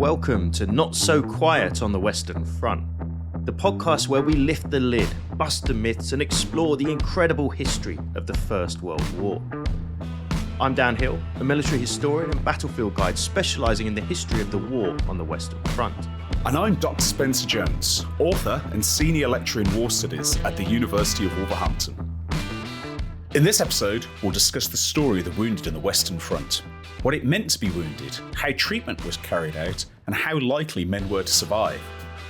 Welcome to Not So Quiet on the Western Front, the podcast where we lift the lid, bust the myths, and explore the incredible history of the First World War. I'm Dan Hill, a military historian and battlefield guide specialising in the history of the war on the Western Front. And I'm Dr. Spencer Jones, author and senior lecturer in war studies at the University of Wolverhampton. In this episode, we'll discuss the story of the wounded on the Western Front, what it meant to be wounded, how treatment was carried out, and how likely men were to survive.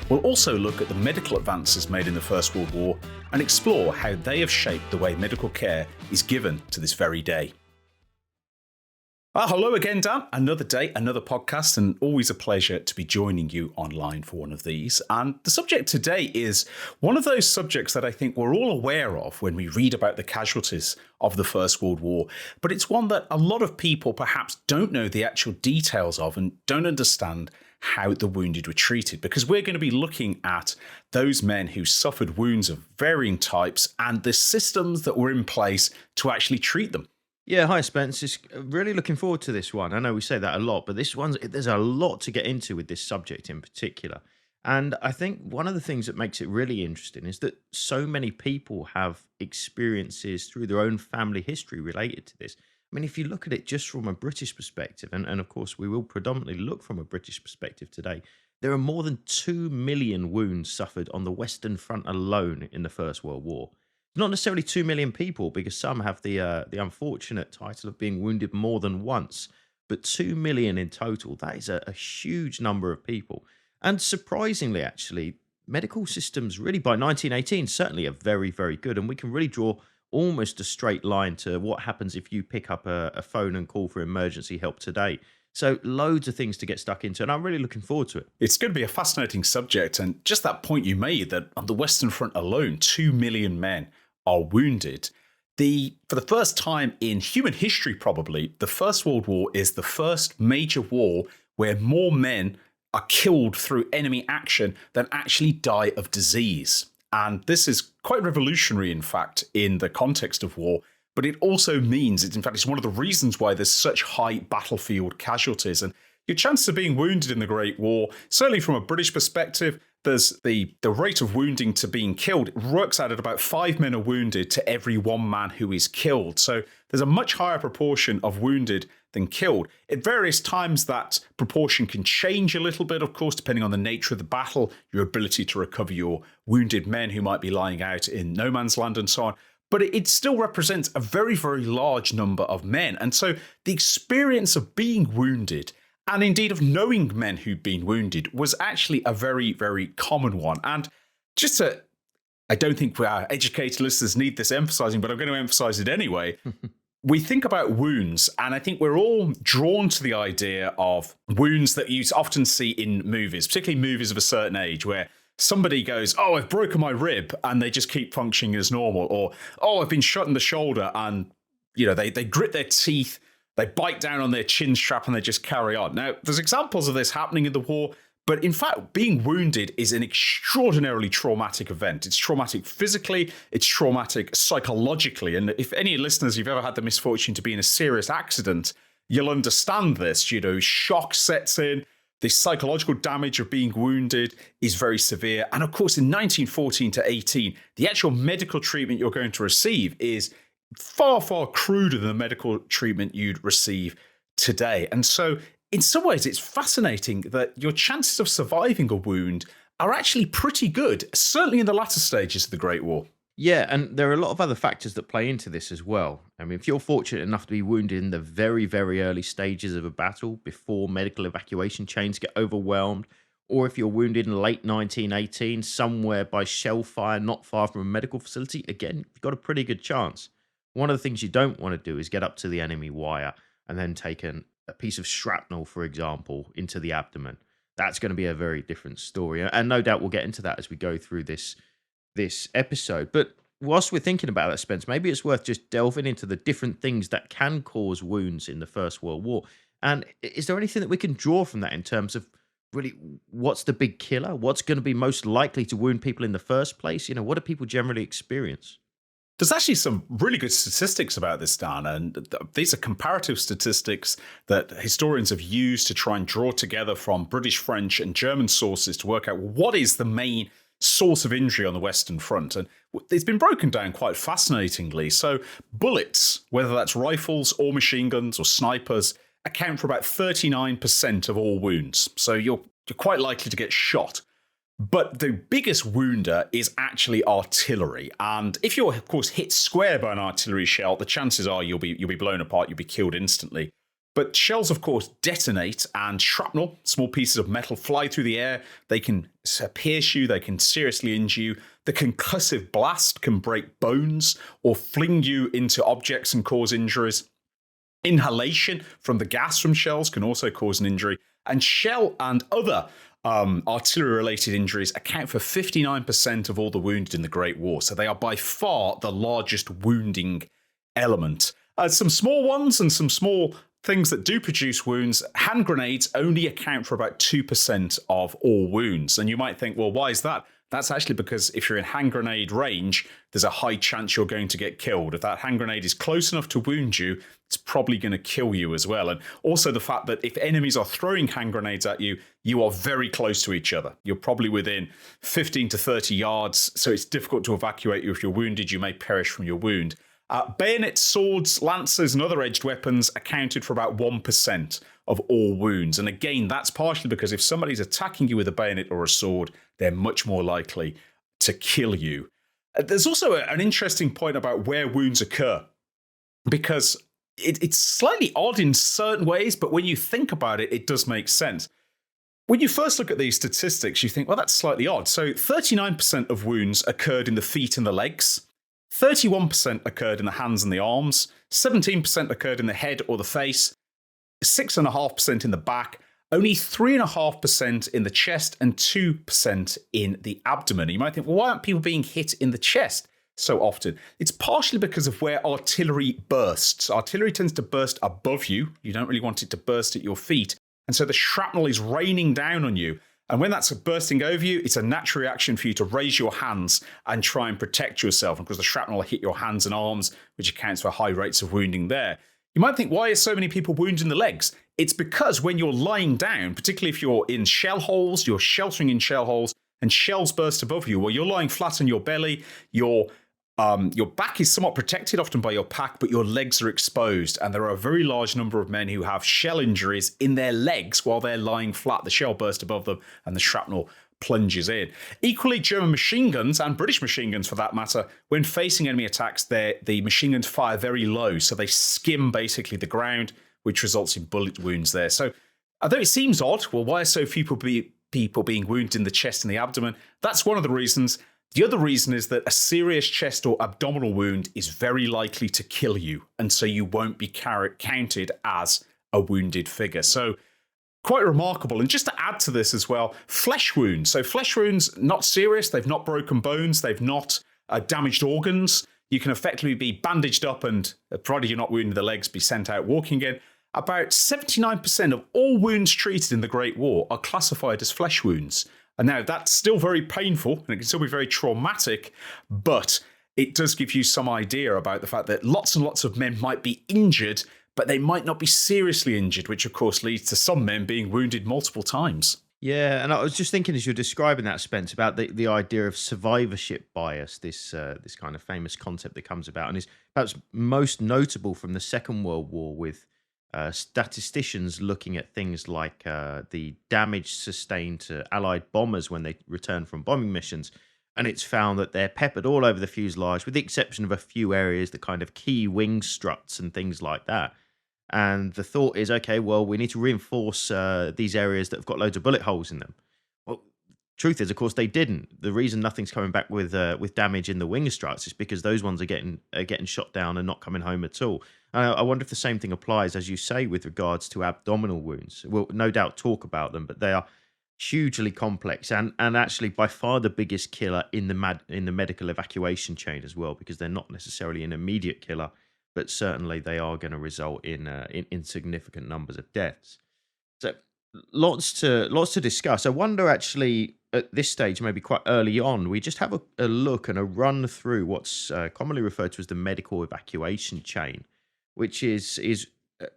We'll also look at the medical advances made in the First World War and explore how they have shaped the way medical care is given to this very day. Hello again, Dan. Another day, another podcast, and always a pleasure to be joining you online for one of these. And the subject today is one of those subjects that I think we're all aware of when we read about the casualties of the First World War, but it's one that a lot of people perhaps don't know the actual details of and don't understand how the wounded were treated, because we're going to be looking at those men who suffered wounds of varying types and the systems that were in place to actually treat them. Yeah, hi Spence. Just really looking forward to this one. I know we say that a lot, but there's a lot to get into with this subject in particular. And I think one of the things that makes it really interesting is that so many people have experiences through their own family history related to this. I mean, if you look at it just from a British perspective, and of course we will predominantly look from a British perspective today, there are more than 2 million wounds suffered on the Western Front alone in the First World War. Not necessarily 2 million people, because some have the unfortunate title of being wounded more than once, but 2 million in total. That is a huge number of people. And surprisingly, actually, medical systems really by 1918 certainly are very, very good. And we can really draw almost a straight line to what happens if you pick up a phone and call for emergency help today. So loads of things to get stuck into, and I'm really looking forward to it. It's going to be a fascinating subject. And just that point you made that on the Western Front alone, 2 million men are wounded. For the first time in human history, probably, the First World War is the first major war where more men are killed through enemy action than actually die of disease. And this is quite revolutionary, in fact, in the context of war. But it also means, it's one of the reasons why there's such high battlefield casualties. And your chances of being wounded in the Great War, certainly from a British perspective, there's the rate of wounding to being killed. It works out at about 5 men are wounded to every 1 man who is killed. So there's a much higher proportion of wounded than killed. At various times, that proportion can change a little bit, of course, depending on the nature of the battle, your ability to recover your wounded men who might be lying out in no man's land and so on. But it still represents a very, very large number of men. And so the experience of being wounded, and indeed of knowing men who'd been wounded, was actually a very, very common one. And I don't think our educated listeners need this emphasizing, but I'm going to emphasize it anyway. We think about wounds, and I think we're all drawn to the idea of wounds that you often see in movies, particularly movies of a certain age, where somebody goes, "Oh, I've broken my rib," and they just keep functioning as normal. Or, "Oh, I've been shot in the shoulder," and they grit their teeth, they bite down on their chin strap, and they just carry on. Now, there's examples of this happening in the war, but in fact, being wounded is an extraordinarily traumatic event. It's traumatic physically, it's traumatic psychologically. And if any listeners, you've ever had the misfortune to be in a serious accident, you'll understand this. Shock sets in. The psychological damage of being wounded is very severe. And of course, in 1914 to 18, the actual medical treatment you're going to receive is far, far cruder than the medical treatment you'd receive today. And so in some ways, it's fascinating that your chances of surviving a wound are actually pretty good, certainly in the latter stages of the Great War. Yeah, and there are a lot of other factors that play into this as well. I mean, if you're fortunate enough to be wounded in the very, very early stages of a battle before medical evacuation chains get overwhelmed, or if you're wounded in late 1918 somewhere by shell fire not far from a medical facility, again, you've got a pretty good chance. One of the things you don't want to do is get up to the enemy wire and then take a piece of shrapnel, for example, into the abdomen. That's going to be a very different story. And no doubt we'll get into that as we go through this episode. But whilst we're thinking about that, Spence, maybe it's worth just delving into the different things that can cause wounds in the First World War. And is there anything that we can draw from that in terms of really what's the big killer? What's going to be most likely to wound people in the first place? What do people generally experience? There's actually some really good statistics about this, Dan, and these are comparative statistics that historians have used to try and draw together from British, French, and German sources to work out what is the main source of injury on the Western Front. And it's been broken down quite fascinatingly. So bullets, whether that's rifles or machine guns or snipers, account for about 39% of all wounds. So you're quite likely to get shot. But the biggest wounder is actually artillery. And if you're, of course, hit square by an artillery shell, the chances are you'll be blown apart, you'll be killed instantly. But shells, of course, detonate, and shrapnel, small pieces of metal, fly through the air. They can pierce you, they can seriously injure you. The concussive blast can break bones or fling you into objects and cause injuries. Inhalation from the gas from shells can also cause an injury. And shell and other artillery-related injuries account for 59% of all the wounded in the Great War. So they are by far the largest wounding element. Some small ones and some small things that do produce wounds. Hand grenades only account for about 2% of all wounds. And you might think, well, why is that? That's actually because if you're in hand grenade range, there's a high chance you're going to get killed. If that hand grenade is close enough to wound you, it's probably going to kill you as well. And also the fact that if enemies are throwing hand grenades at you, you are very close to each other. You're probably within 15 to 30 yards, so it's difficult to evacuate you. If you're wounded, you may perish from your wound. Bayonets, swords, lances, and other edged weapons accounted for about 1% of all wounds. And again, that's partially because if somebody's attacking you with a bayonet or a sword, they're much more likely to kill you. There's also an interesting point about where wounds occur, because it's slightly odd in certain ways, but when you think about it, it does make sense. When you first look at these statistics, you think, well, that's slightly odd. So 39% of wounds occurred in the feet and the legs. 31% occurred in the hands and the arms, 17% occurred in the head or the face, 6.5% in the back, only 3.5% in the chest, and 2% in the abdomen. You might think, well, why aren't people being hit in the chest so often? It's partially because of where artillery bursts. Artillery tends to burst above you. You don't really want it to burst at your feet. And so the shrapnel is raining down on you. And when that's bursting over you, it's a natural reaction for you to raise your hands and try and protect yourself. And because the shrapnel will hit your hands and arms, which accounts for high rates of wounding there. You might think, why are so many people wounded in the legs? It's because when you're lying down, particularly if you're in shell holes, you're sheltering in shell holes, and shells burst above you, well, you're lying flat on your belly, your back is somewhat protected, often by your pack, but your legs are exposed. And there are a very large number of men who have shell injuries in their legs while they're lying flat. The shell burst above them and the shrapnel plunges in. Equally, German machine guns, and British machine guns for that matter, when facing enemy attacks, the machine guns fire very low. So they skim basically the ground, which results in bullet wounds there. So although it seems odd, well, why are so few people being wounded in the chest and the abdomen? That's one of the reasons. The other reason is that a serious chest or abdominal wound is very likely to kill you, and so you won't be counted as a wounded figure. So quite remarkable. And just to add to this as well, flesh wounds. So flesh wounds, not serious. They've not broken bones. They've not damaged organs. You can effectively be bandaged up and, provided you're not wounded in the legs, be sent out walking again. About 79% of all wounds treated in the Great War are classified as flesh wounds. And now that's still very painful and it can still be very traumatic, but it does give you some idea about the fact that lots and lots of men might be injured, but they might not be seriously injured, which of course leads to some men being wounded multiple times. Yeah, and I was just thinking as you're describing that, Spence, about the idea of survivorship bias, this kind of famous concept that comes about and is perhaps most notable from the Second World War, with statisticians looking at things like the damage sustained to Allied bombers when they return from bombing missions. And it's found that they're peppered all over the fuselage, with the exception of a few areas, the kind of key wing struts and things like that. And the thought is, okay, well, we need to reinforce these areas that have got loads of bullet holes in them. Well, truth is, of course, they didn't. The reason nothing's coming back with damage in the wing struts is because those ones are getting shot down and not coming home at all. I wonder if the same thing applies, as you say, with regards to abdominal wounds. We'll no doubt talk about them, but they are hugely complex and actually by far the biggest killer in the medical evacuation chain as well, because they're not necessarily an immediate killer, but certainly they are going to result in significant numbers of deaths. So lots to discuss. I wonder actually at this stage, maybe quite early on, we just have a look and a run through what's commonly referred to as the medical evacuation chain, which is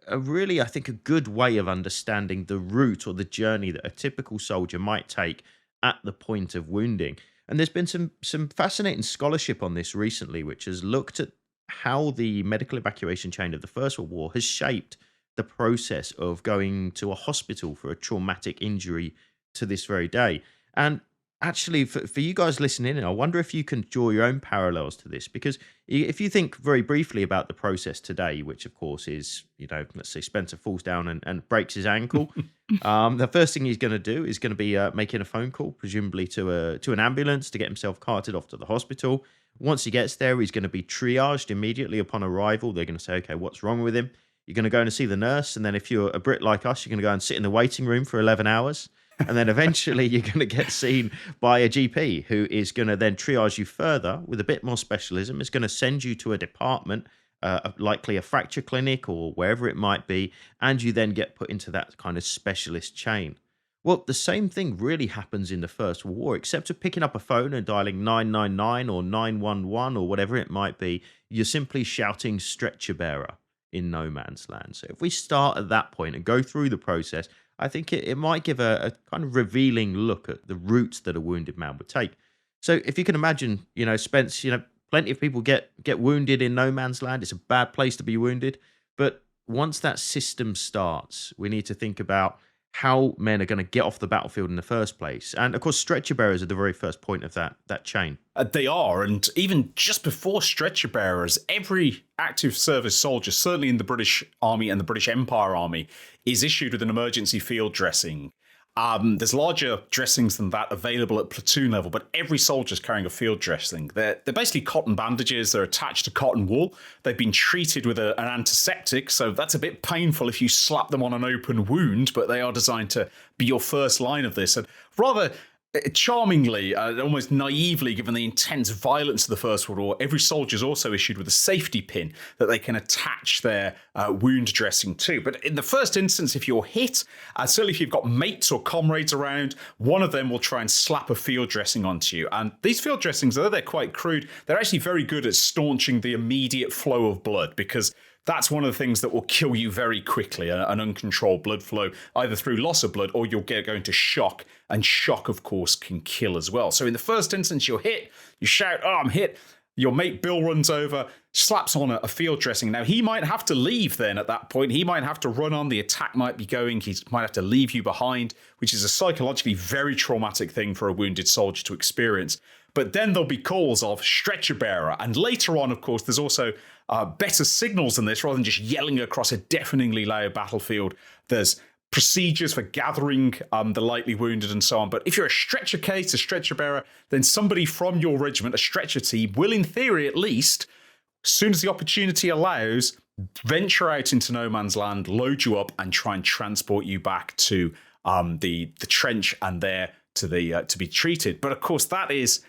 a really, I think, a good way of understanding the route or the journey that a typical soldier might take at the point of wounding. And there's been some fascinating scholarship on this recently, which has looked at how the medical evacuation chain of the First World War has shaped the process of going to a hospital for a traumatic injury to this very day. And actually, for you guys listening in, I wonder if you can draw your own parallels to this, because if you think very briefly about the process today, which of course is, let's say Spencer falls down and breaks his ankle, the first thing he's going to do is going to be making a phone call, presumably to an ambulance to get himself carted off to the hospital. Once he gets there, he's going to be triaged immediately upon arrival. They're going to say, okay, what's wrong with him? You're going to go and see the nurse. And then if you're a Brit like us, you're going to go and sit in the waiting room for 11 hours. And then eventually you're going to get seen by a GP who is going to then triage you further with a bit more specialism. It's going to send you to a department, likely a fracture clinic or wherever it might be. And you then get put into that kind of specialist chain. Well, the same thing really happens in the First World War, except for picking up a phone and dialing 999 or 911 or whatever it might be. You're simply shouting stretcher bearer in no man's land. So if we start at that point and go through the process, I think it might give a kind of revealing look at the routes that a wounded man would take. So if you can imagine, Spence, plenty of people get wounded in no man's land. It's a bad place to be wounded. But once that system starts, we need to think about how men are going to get off the battlefield in the first place. And of course, stretcher bearers are the very first point of that chain. They are, and even just before stretcher bearers, every active service soldier, certainly in the British Army and the British Empire Army, is issued with an emergency field dressing. There's larger dressings than that available at platoon level, but every soldier's carrying a field dressing. They're basically cotton bandages. They're attached to cotton wool. They've been treated with an antiseptic, so that's a bit painful if you slap them on an open wound, but they are designed to be your first line of this. And rather charmingly, almost naively, given the intense violence of the First World War, every soldier is also issued with a safety pin that they can attach their wound dressing to. But in the first instance, if you're hit, certainly if you've got mates or comrades around, one of them will try and slap a field dressing onto you. And these field dressings, although they're quite crude, they're actually very good at staunching the immediate flow of blood, because that's one of the things that will kill you very quickly, an uncontrolled blood flow, either through loss of blood or you'll go into shock. And shock, of course, can kill as well. So in the first instance, you're hit, you shout, oh, I'm hit. Your mate Bill runs over, slaps on a field dressing. Now, he might have to leave then at that point. He might have to run on. The attack might be going. He might have to leave you behind, which is a psychologically very traumatic thing for a wounded soldier to experience. But then there'll be calls of stretcher bearer. And later on, of course, there's also better signals than this. Rather than just yelling across a deafeningly loud battlefield, there's procedures for gathering the lightly wounded and so on. But if you're a stretcher case, a stretcher bearer, then somebody from your regiment, a stretcher team, will, in theory at least, as soon as the opportunity allows, venture out into no man's land, load you up, and try and transport you back to the trench and there to be treated. But of course, that is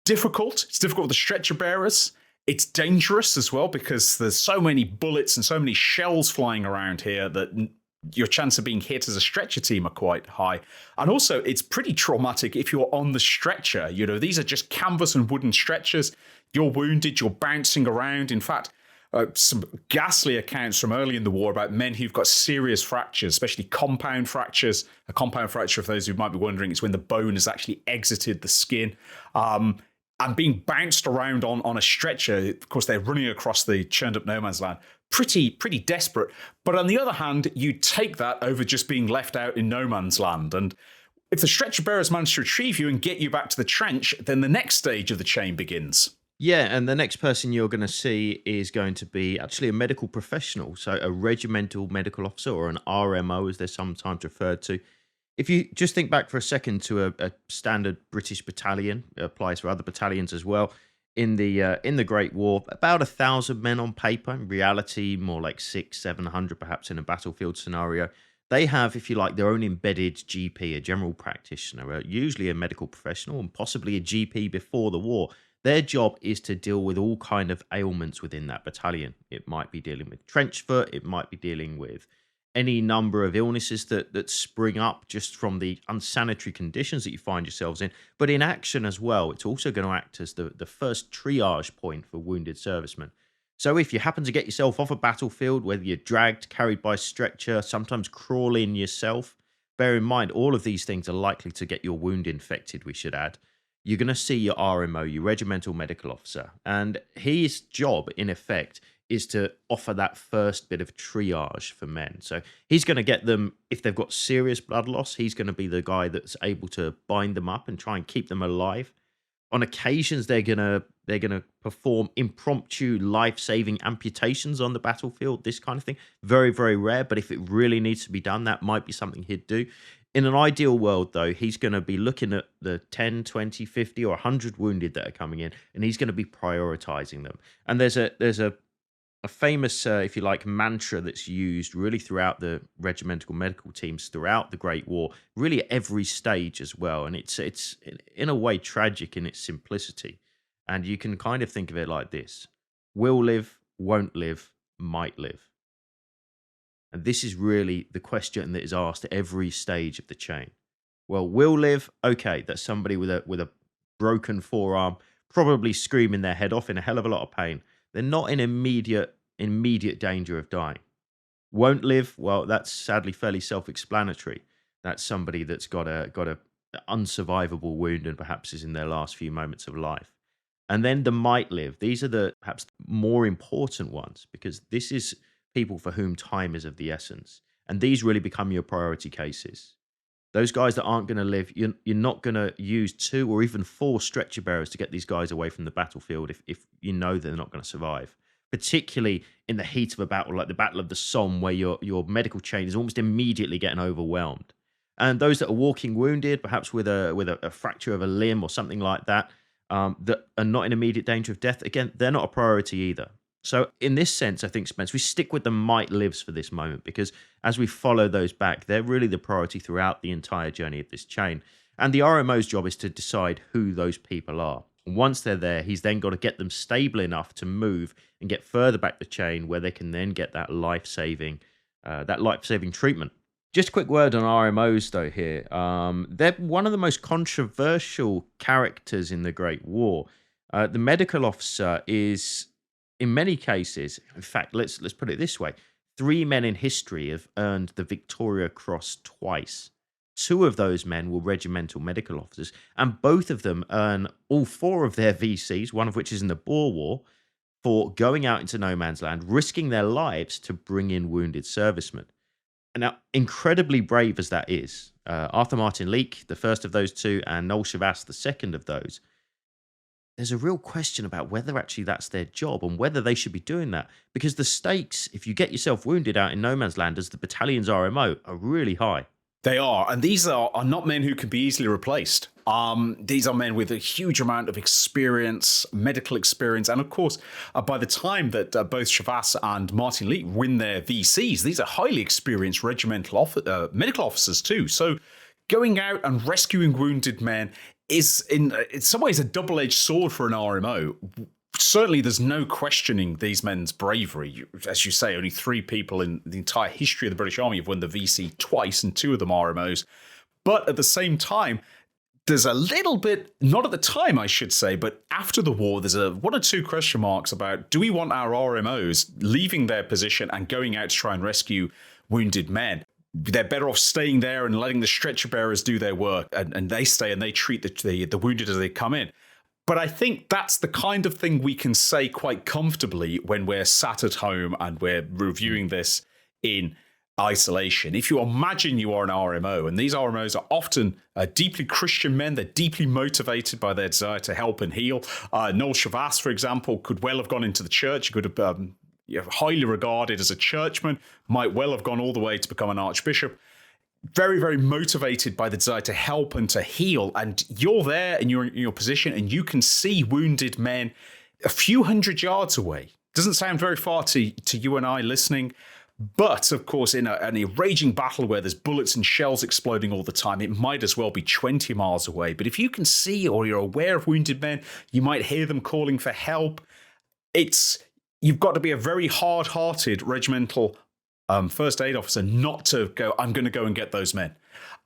difficult. It's difficult with the stretcher bearers. It's dangerous as well, because there's so many bullets and so many shells flying around here that your chance of being hit as a stretcher team are quite high. And also, it's pretty traumatic if you're on the stretcher. These are just canvas and wooden stretchers. You're wounded, you're bouncing around. In fact, some ghastly accounts from early in the war about men who've got serious fractures, especially compound fractures. A compound fracture, for those who might be wondering, is when the bone has actually exited the skin. And being bounced around on a stretcher. Of course, they're running across the churned up no man's land. Pretty desperate. But on the other hand, you take that over just being left out in no man's land. And if the stretcher bearers manage to retrieve you and get you back to the trench, then the next stage of the chain begins. Yeah, and the next person you're going to see is going to be actually a medical professional, so a regimental medical officer, or an RMO as they're sometimes referred to. If you just think back for a second to a standard British battalion, it applies for other battalions as well. In the Great War, about 1,000 men on paper. In reality, more like 600-700 perhaps in a battlefield scenario. They have, if you like, their own embedded GP, a general practitioner, usually a medical professional, and possibly a GP before the war. Their job is to deal with all kind of ailments within that battalion. It might be dealing with trench foot. It might be dealing with any number of illnesses that spring up just from the unsanitary conditions that you find yourselves in. But in action as well, it's also going to act as the first triage point for wounded servicemen. So if you happen to get yourself off a battlefield, whether you're dragged, carried by stretcher, sometimes crawling yourself, bear in mind all of these things are likely to get your wound infected, we should add. You're going to see your RMO, your regimental medical officer, and his job, in effect, is to offer that first bit of triage for men. So he's going to get them, if they've got serious blood loss, he's going to be the guy that's able to bind them up and try and keep them alive. On occasions, they're gonna perform impromptu life-saving amputations on the battlefield, this kind of thing. Very, very rare, but if it really needs to be done, that might be something he'd do. In an ideal world, though, he's going to be looking at the 10, 20, 50, or 100 wounded that are coming in, and he's going to be prioritizing them. And there's a famous, if you like, mantra that's used really throughout the regimental medical teams throughout the Great War, really at every stage as well. And it's in a way tragic in its simplicity. And you can kind of think of it like this: will live, won't live, might live. And this is really the question that is asked at every stage of the chain. Well, will live, okay, that's somebody with a broken forearm, probably screaming their head off in a hell of a lot of pain. They're not in immediate danger of dying. Won't live, well, that's sadly fairly self-explanatory. That's somebody that's got a unsurvivable wound and perhaps is in their last few moments of life. And then the might live. These are the perhaps more important ones, because this is people for whom time is of the essence. And these really become your priority cases. Those guys that aren't going to live, you're not going to use 2 or even 4 stretcher bearers to get these guys away from the battlefield if you know they're not going to survive. Particularly in the heat of a battle like the Battle of the Somme, where your medical chain is almost immediately getting overwhelmed. And those that are walking wounded, perhaps with a fracture of a limb or something like that, that are not in immediate danger of death, again, they're not a priority either. So in this sense, I think, Spence, we stick with the might lives for this moment, because as we follow those back, they're really the priority throughout the entire journey of this chain. And the RMO's job is to decide who those people are. And once they're there, he's then got to get them stable enough to move and get further back the chain where they can then get that life-saving treatment. Just a quick word on RMOs, though, here. They're one of the most controversial characters in the Great War. The medical officer is, in many cases, in fact, let's put it this way: 3 men in history have earned the Victoria Cross twice. 2 of those men were regimental medical officers, and both of them earn all 4 of their VCs, one of which is in the Boer War, for going out into no man's land, risking their lives to bring in wounded servicemen. And now, incredibly brave as that is, Arthur Martin Leake, the first of those 2, and Noel Chavas, the second of those, there's a real question about whether actually that's their job and whether they should be doing that. Because the stakes, if you get yourself wounded out in no man's land as the battalion's RMO, are really high. They are, and these are not men who can be easily replaced. These are men with a huge amount of experience, medical experience, and of course, by the time that both Chavas and Martin Leake win their VCs, these are highly experienced regimental medical officers too. So going out and rescuing wounded men is in some ways a double-edged sword for an RMO. Certainly, there's no questioning these men's bravery. As you say, only 3 people in the entire history of the British Army have won the VC twice, and 2 of them RMOs. But at the same time, there's a little bit, not at the time, I should say, but after the war, there's 1 or 2 question marks about, do we want our RMOs leaving their position and going out to try and rescue wounded men? They're better off staying there and letting the stretcher bearers do their work, and they stay and they treat the wounded as they come in. But I think that's the kind of thing we can say quite comfortably when we're sat at home and we're reviewing this in isolation. If you imagine you are an RMO, and these RMOs are often deeply Christian men, they're deeply motivated by their desire to help and heal. Noel Chavas, for example, could well have gone into the church. He could have highly regarded as a churchman, might well have gone all the way to become an archbishop. Very, very motivated by the desire to help and to heal. And you're there and you're in your position and you can see wounded men a few hundred yards away. Doesn't sound very far to you and I listening. But, of course, in a raging battle where there's bullets and shells exploding all the time, it might as well be 20 miles away. But if you can see or you're aware of wounded men, you might hear them calling for help. You've got to be a very hard-hearted regimental first aid officer not to go, I'm going to go and get those men.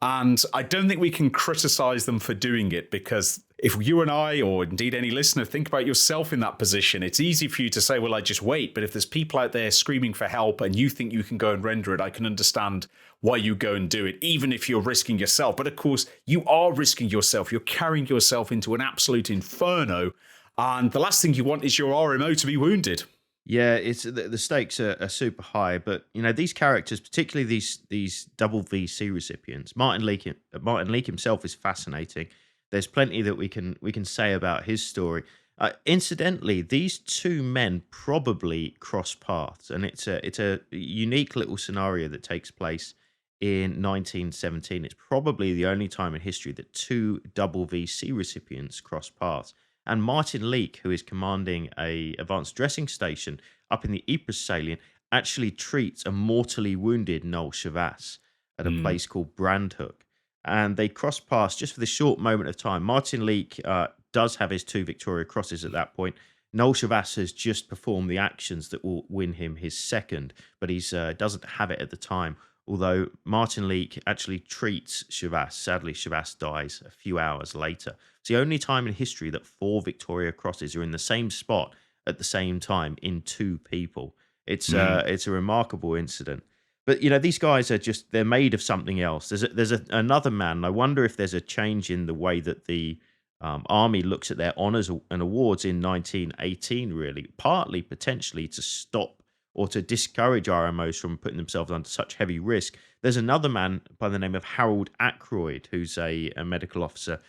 And I don't think we can criticize them for doing it, because if you and I, or indeed any listener, think about yourself in that position, it's easy for you to say, well, I just wait. But if there's people out there screaming for help and you think you can go and render it, I can understand why you go and do it, even if you're risking yourself. But of course, you are risking yourself. You're carrying yourself into an absolute inferno. And the last thing you want is your RMO to be wounded. Yeah, it's the stakes are super high, but these characters, particularly these WVC recipients, Martin Leake himself is fascinating. There's plenty that we can say about his story. Incidentally, these two men probably cross paths, and it's a unique little scenario that takes place in 1917. It's probably the only time in history that two WVC recipients cross paths. And Martin Leake, who is commanding a advanced dressing station up in the Ypres salient, actually treats a mortally wounded Noel Chavas at a place called Brandhook. And they cross paths just for this short moment of time. Martin Leake does have his 2 Victoria Crosses at that point. Noel Chavas has just performed the actions that will win him his second, but he doesn't have it at the time. Although Martin Leake actually treats Chavas. Sadly, Chavas dies a few hours later. It's the only time in history that 4 Victoria Crosses are in the same spot at the same time in 2 people. It's a remarkable incident. But these guys they're made of something else. There's another man. And I wonder if there's a change in the way that the army looks at their honours and awards in 1918. Really, partly potentially to stop or to discourage RMOs from putting themselves under such heavy risk. There's another man by the name of Harold Ackroyd, who's a medical officer,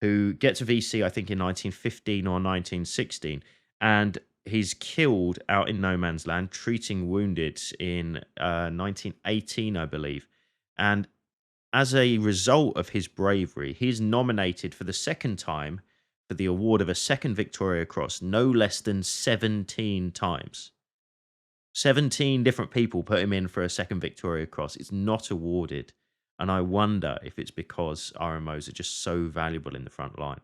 who gets a VC, I think, in 1915 or 1916, and he's killed out in no man's land, treating wounded in 1918, I believe. And as a result of his bravery, he's nominated for the second time for the award of a second Victoria Cross, no less than 17 times. 17 different people put him in for a second Victoria Cross. It's not awarded. And I wonder if it's because RMOs are just so valuable in the front line.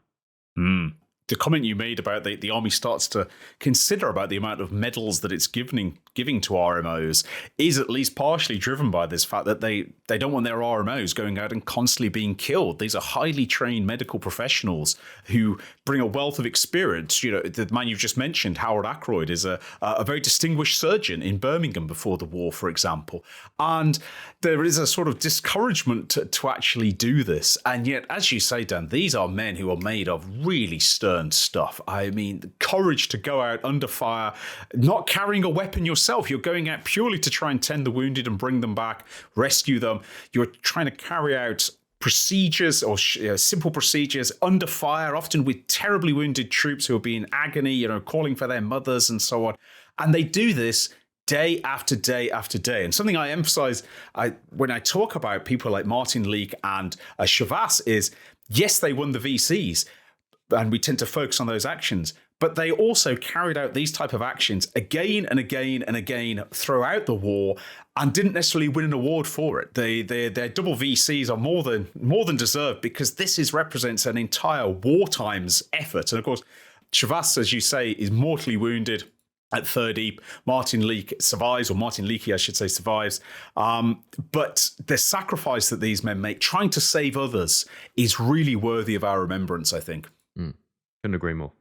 The comment you made about the army starts to consider about the amount of medals that it's giving to RMOs is at least partially driven by this fact that they don't want their RMOs going out and constantly being killed. These are highly trained medical professionals who bring a wealth of experience. The man you've just mentioned, Howard Ackroyd, is a very distinguished surgeon in Birmingham before the war, for example. And there is a sort of discouragement to actually do this. And yet, as you say, Dan, these are men who are made of really stern stuff. I mean, the courage to go out under fire, not carrying a weapon yourself. You're going out purely to try and tend the wounded and bring them back, rescue them. You're trying to carry out procedures or simple procedures under fire, often with terribly wounded troops who will be in agony, calling for their mothers and so on. And they do this day after day after day. And something I emphasize when I talk about people like Martin Leake and Chavas is, yes, they won the VCs, and we tend to focus on those actions, but they also carried out these type of actions again and again and again throughout the war and didn't necessarily win an award for it. Their double VCs are more than deserved, because this represents an entire wartime's effort. And of course, Chavas, as you say, is mortally wounded at Third Ypres. Martin Leake survives, or Martin Leakey, I should say, survives. But the sacrifice that these men make, trying to save others, is really worthy of our remembrance, I think. Couldn't agree more.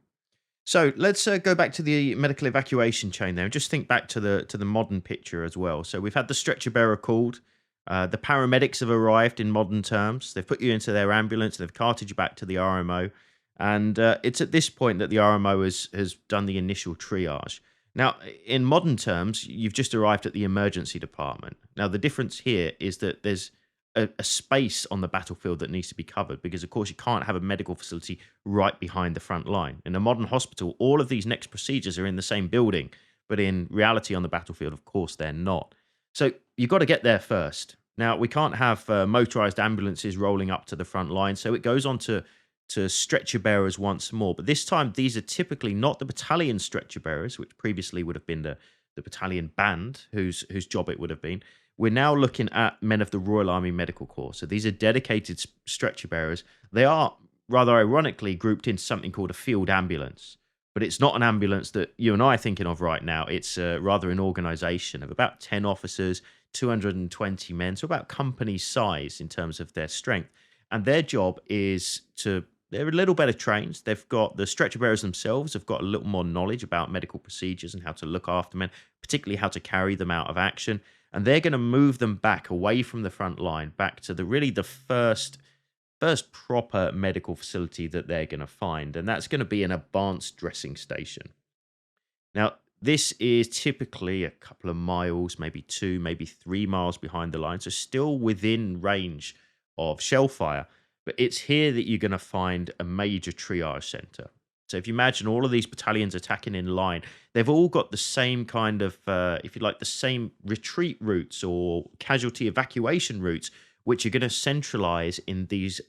So let's go back to the medical evacuation chain there, and just think back to the modern picture as well. So we've had the stretcher bearer called. The paramedics have arrived in modern terms. They've put you into their ambulance. They've carted you back to the RMO. And it's at this point that the RMO has done the initial triage. Now, in modern terms, you've just arrived at the emergency department. Now, the difference here is that there's a space on the battlefield that needs to be covered, because, of course, you can't have a medical facility right behind the front line. In a modern hospital, all of these next procedures are in the same building, but in reality on the battlefield, of course, they're not. So you've got to get there first. Now, we can't have motorized ambulances rolling up to the front line, so it goes on to stretcher bearers once more. But this time, these are typically not the battalion stretcher bearers, which previously would have been the battalion band, whose job it would have been. We're now looking at men of the Royal Army Medical Corps. So these are dedicated stretcher bearers. They are, rather ironically, grouped into something called a field ambulance. But it's not an ambulance that you and I are thinking of right now. It's rather an organisation of about 10 officers, 220 men, so about company size in terms of their strength. And their job is they're a little better trained. They've got the stretcher bearers themselves have got a little more knowledge about medical procedures and how to look after men, particularly how to carry them out of action. And they're going to move them back away from the front line, back to the first proper medical facility that they're going to find. And that's going to be an advanced dressing station. Now, this is typically a couple of miles, maybe 2, maybe 3 miles behind the line, so still within range of shell fire. But it's here that you're going to find a major triage center. So if you imagine all of these battalions attacking in line, they've all got the same kind of, if you like, the same retreat routes or casualty evacuation routes, which are going to centralize in these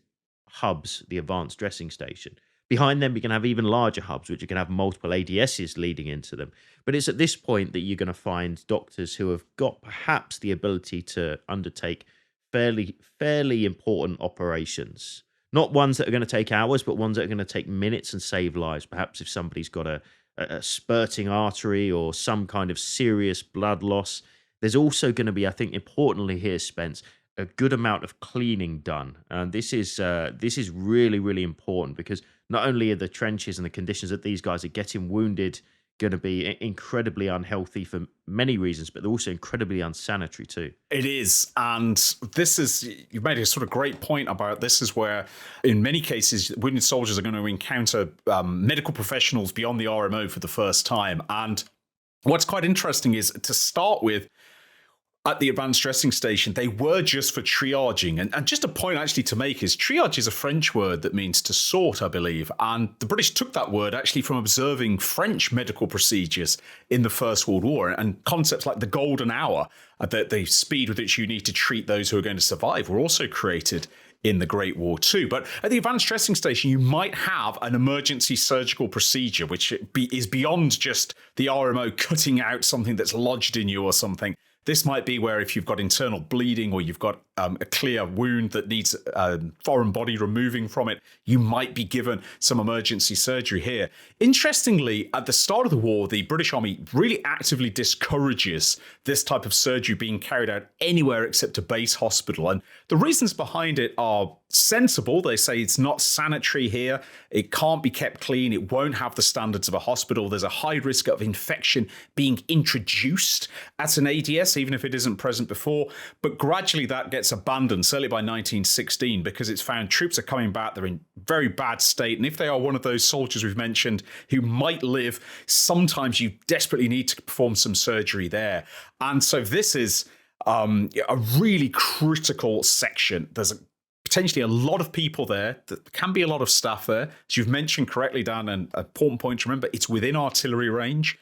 hubs, the advanced dressing station. Behind them, we can have even larger hubs, which are going to have multiple ADSs leading into them. But it's at this point that you're going to find doctors who have got perhaps the ability to undertake fairly important operations. Not ones that are going to take hours, but ones that are going to take minutes and save lives. Perhaps if somebody's got a spurting artery or some kind of serious blood loss. There's also going to be, I think, importantly here, Spence, a good amount of cleaning done. And this is really, really important because not only are the trenches and the conditions that these guys are getting wounded going to be incredibly unhealthy for many reasons, but they're also incredibly unsanitary too. It is. And this is, you've made a sort of great point about this is where, in many cases, wounded soldiers are going to encounter medical professionals beyond the RMO for the first time. And what's quite interesting is, to start with, at the advanced dressing station, they were just for triaging. And just a point actually to make is triage is a French word that means to sort, I believe. And the British took that word actually from observing French medical procedures in the First World War, and concepts like the golden hour, the speed with which you need to treat those who are going to survive, were also created in the Great War too. But at the advanced dressing station, you might have an emergency surgical procedure, which is beyond just the RMO cutting out something that's lodged in you or something. This might be where if you've got internal bleeding or you've got a clear wound that needs a foreign body removing from it, you might be given some emergency surgery here. Interestingly, at the start of the war, the British Army really actively discourages this type of surgery being carried out anywhere except a base hospital. And the reasons behind it are sensible. They say it's not sanitary here. It can't be kept clean. It won't have the standards of a hospital. There's a high risk of infection being introduced at an ADS, even if it isn't present before. But gradually that gets abandoned, certainly by 1916, because it's found troops are coming back. They're in very bad state. And if they are one of those soldiers we've mentioned who might live, sometimes you desperately need to perform some surgery there. And so this is a really critical section. There's potentially a lot of people there. There can be a lot of staff there. As you've mentioned correctly, Dan, and an important point to remember, it's within artillery range.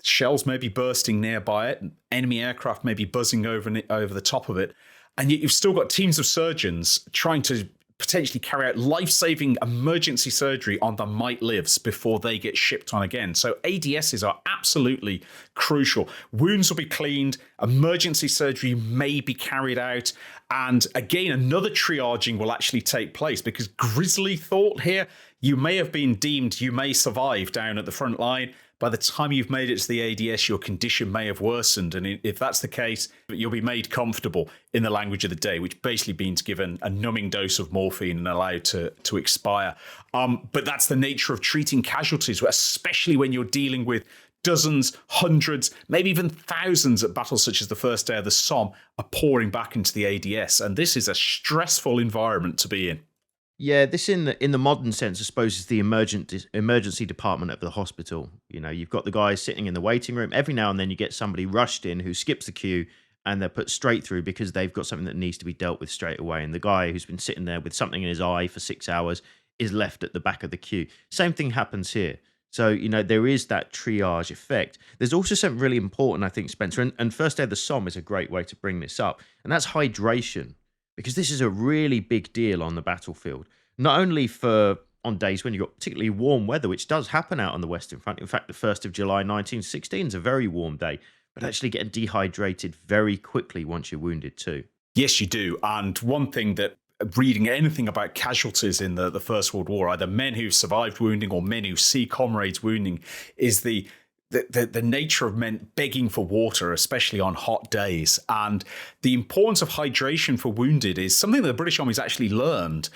Shells may be bursting nearby it. Enemy aircraft may be buzzing over the top of it. And yet you've still got teams of surgeons trying to potentially carry out life-saving emergency surgery on the might lives before they get shipped on again. So ADSs are absolutely crucial. Wounds will be cleaned, emergency surgery may be carried out, and again, another triaging will actually take place, because grisly thought here, you may have been deemed you may survive down at the front line. By the time you've made it to the ADS, your condition may have worsened. And if that's the case, you'll be made comfortable in the language of the day, which basically means given a numbing dose of morphine and allowed to expire. But that's the nature of treating casualties, especially when you're dealing with dozens, hundreds, maybe even thousands at battles such as the first day of the Somme are pouring back into the ADS. And this is a stressful environment to be in. Yeah, this in the modern sense, I suppose, is the emergency department of the hospital. You know, you've got the guys sitting in the waiting room. Every now and then you get somebody rushed in who skips the queue and they're put straight through because they've got something that needs to be dealt with straight away. And the guy who's been sitting there with something in his eye for 6 hours is left at the back of the queue. Same thing happens here. So, you know, there is that triage effect. There's also something really important, I think, Spencer, and First Day of the Somme is a great way to bring this up, and that's hydration. Because this is a really big deal on the battlefield. Not only for on days when you've got particularly warm weather, which does happen out on the Western Front. In fact, the 1st of July 1916 is a very warm day, but actually getting dehydrated very quickly once you're wounded too. Yes, you do. And one thing that reading anything about casualties in the First World War, either men who survived wounding or men who see comrades wounding, is the the nature of men begging for water, especially on hot days. And the importance of hydration for wounded is something that the British Army's actually learned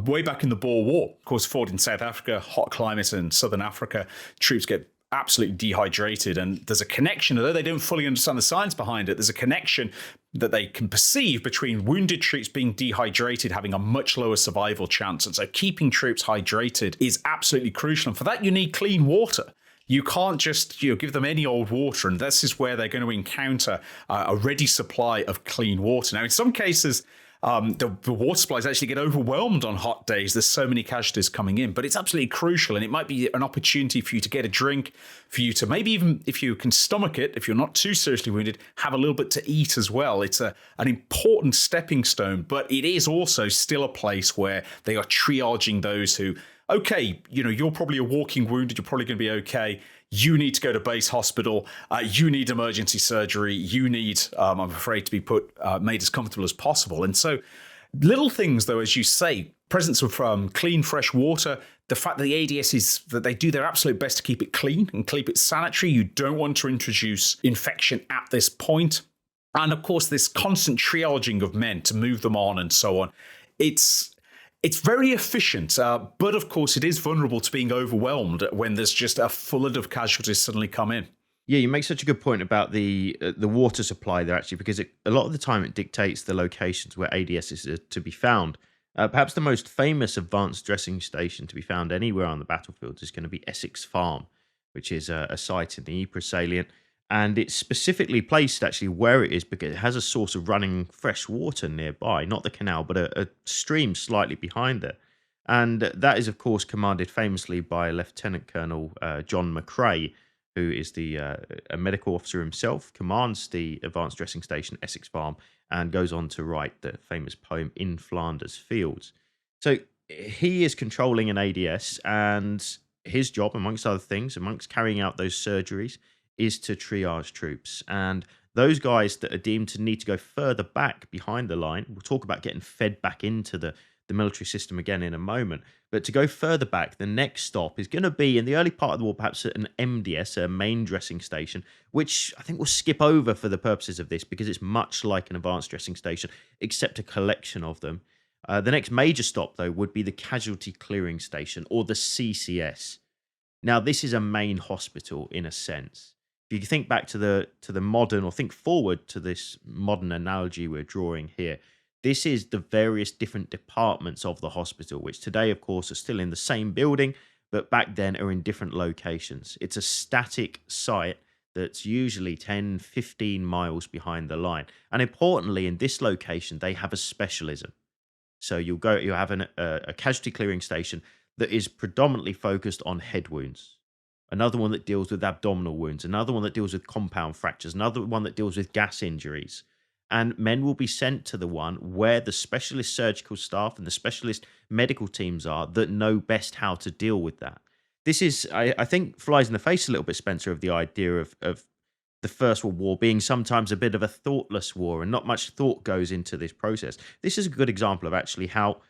way back in the Boer War. Of course, fought in South Africa, hot climate in Southern Africa, troops get absolutely dehydrated. And there's a connection, although they don't fully understand the science behind it, there's a connection that they can perceive between wounded troops being dehydrated, having a much lower survival chance. And so keeping troops hydrated is absolutely crucial. And for that, you need clean water. You can't just give them any old water, and this is where they're going to encounter a ready supply of clean water. Now, in some cases, the water supplies actually get overwhelmed on hot days. There's so many casualties coming in, but it's absolutely crucial, and it might be an opportunity for you to get a drink, for you to maybe even, if you can stomach it, if you're not too seriously wounded, have a little bit to eat as well. It's an important stepping stone, but it is also still a place where they are triaging those who, okay, you're probably a walking wounded, you're probably going to be okay. You need to go to base hospital. You need emergency surgery. You need, I'm afraid, to be made as comfortable as possible. And so little things, though, as you say, presence of clean, fresh water, the fact that the ADS that they do their absolute best to keep it clean and keep it sanitary. You don't want to introduce infection at this point. And of course, this constant triaging of men to move them on and so on. It's very efficient, but of course it is vulnerable to being overwhelmed when there's just a flood of casualties suddenly come in. Yeah, you make such a good point about the water supply there, actually, because a lot of the time it dictates the locations where ADS is to be found. Perhaps the most famous advanced dressing station to be found anywhere on the battlefield is going to be Essex Farm, which is a site in the Ypres salient. And it's specifically placed actually where it is because it has a source of running fresh water nearby, not the canal, but a stream slightly behind it. And that is, of course, commanded famously by Lieutenant Colonel John McCrae, who is a medical officer himself, commands the advanced dressing station Essex Farm, and goes on to write the famous poem In Flanders Fields. So he is controlling an ADS, and his job, amongst other things, amongst carrying out those surgeries, is to triage troops. And those guys that are deemed to need to go further back behind the line, we'll talk about getting fed back into the military system again in a moment, but to go further back, the next stop is going to be in the early part of the war, perhaps an MDS, a main dressing station, which I think we'll skip over for the purposes of this because it's much like an advanced dressing station, except a collection of them. The next major stop, though, would be the Casualty Clearing Station, or the CCS. Now, this is a main hospital in a sense. If you think back to the modern, or think forward to this modern analogy we're drawing here, this is the various different departments of the hospital, which today, of course, are still in the same building, but back then are in different locations. It's a static site that's usually 10, 15 miles behind the line. And importantly, in this location, they have a specialism. So you'll have a casualty clearing station that is predominantly focused on head wounds. Another one that deals with abdominal wounds, another one that deals with compound fractures, another one that deals with gas injuries. And men will be sent to the one where the specialist surgical staff and the specialist medical teams are that know best how to deal with that. This is, I think, flies in the face a little bit, Spencer, of the idea of the First World War being sometimes a bit of a thoughtless war and not much thought goes into this process. This is a good example of actually how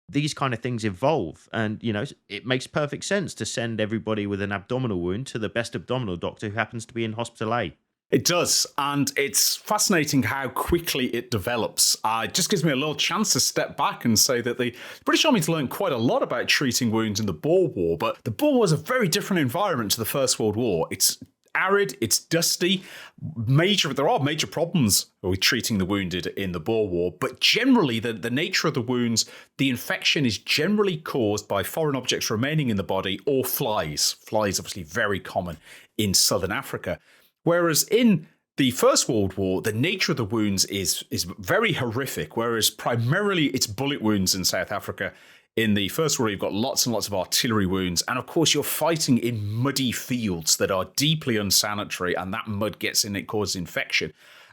these kind of things evolve. And, it makes perfect sense to send everybody with an abdominal wound to the best abdominal doctor who happens to be in Hospital A. It does, and it's fascinating how quickly it develops. It just gives me a little chance to step back and say that the British Army's learned quite a lot about treating wounds in the Boer War, but the Boer War is a very different environment to the First World War. It's arid, it's dusty. There are major problems with treating the wounded in the Boer War, but generally the nature of the wounds, the infection is generally caused by foreign objects remaining in the body or flies. Flies obviously very common in southern Africa. Whereas in the First World War, the nature of the wounds is very horrific, whereas primarily it's bullet wounds in South Africa. In the First World War, you've got lots and lots of artillery wounds. And of course, you're fighting in muddy fields that are deeply unsanitary, and that mud gets in, it causes infection.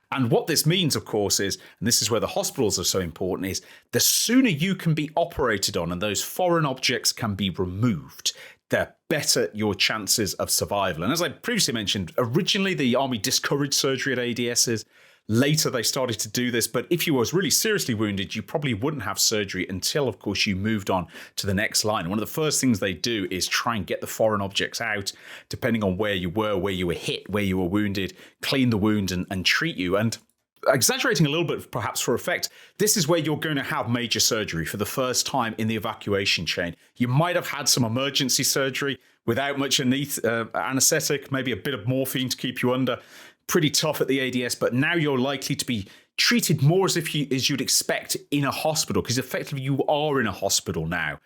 And what this means, of course, is, and this is where the hospitals are so important, is the sooner you can be operated on and those foreign objects can be removed, the better your chances of survival. And as I previously mentioned, originally the Army discouraged surgery at ADSs. Later, they started to do this, but if you was really seriously wounded, you probably wouldn't have surgery until, of course, you moved on to the next line. One of the first things they do is try and get the foreign objects out, depending on where you were hit, where you were wounded, clean the wound and treat you. And exaggerating a little bit, perhaps for effect, this is where you're going to have major surgery for the first time in the evacuation chain. You might have had some emergency surgery without much anesthetic, maybe a bit of morphine to keep you under. Pretty tough at the ADS, but now you're likely to be treated more as you'd expect in a hospital, because effectively you are in a hospital now.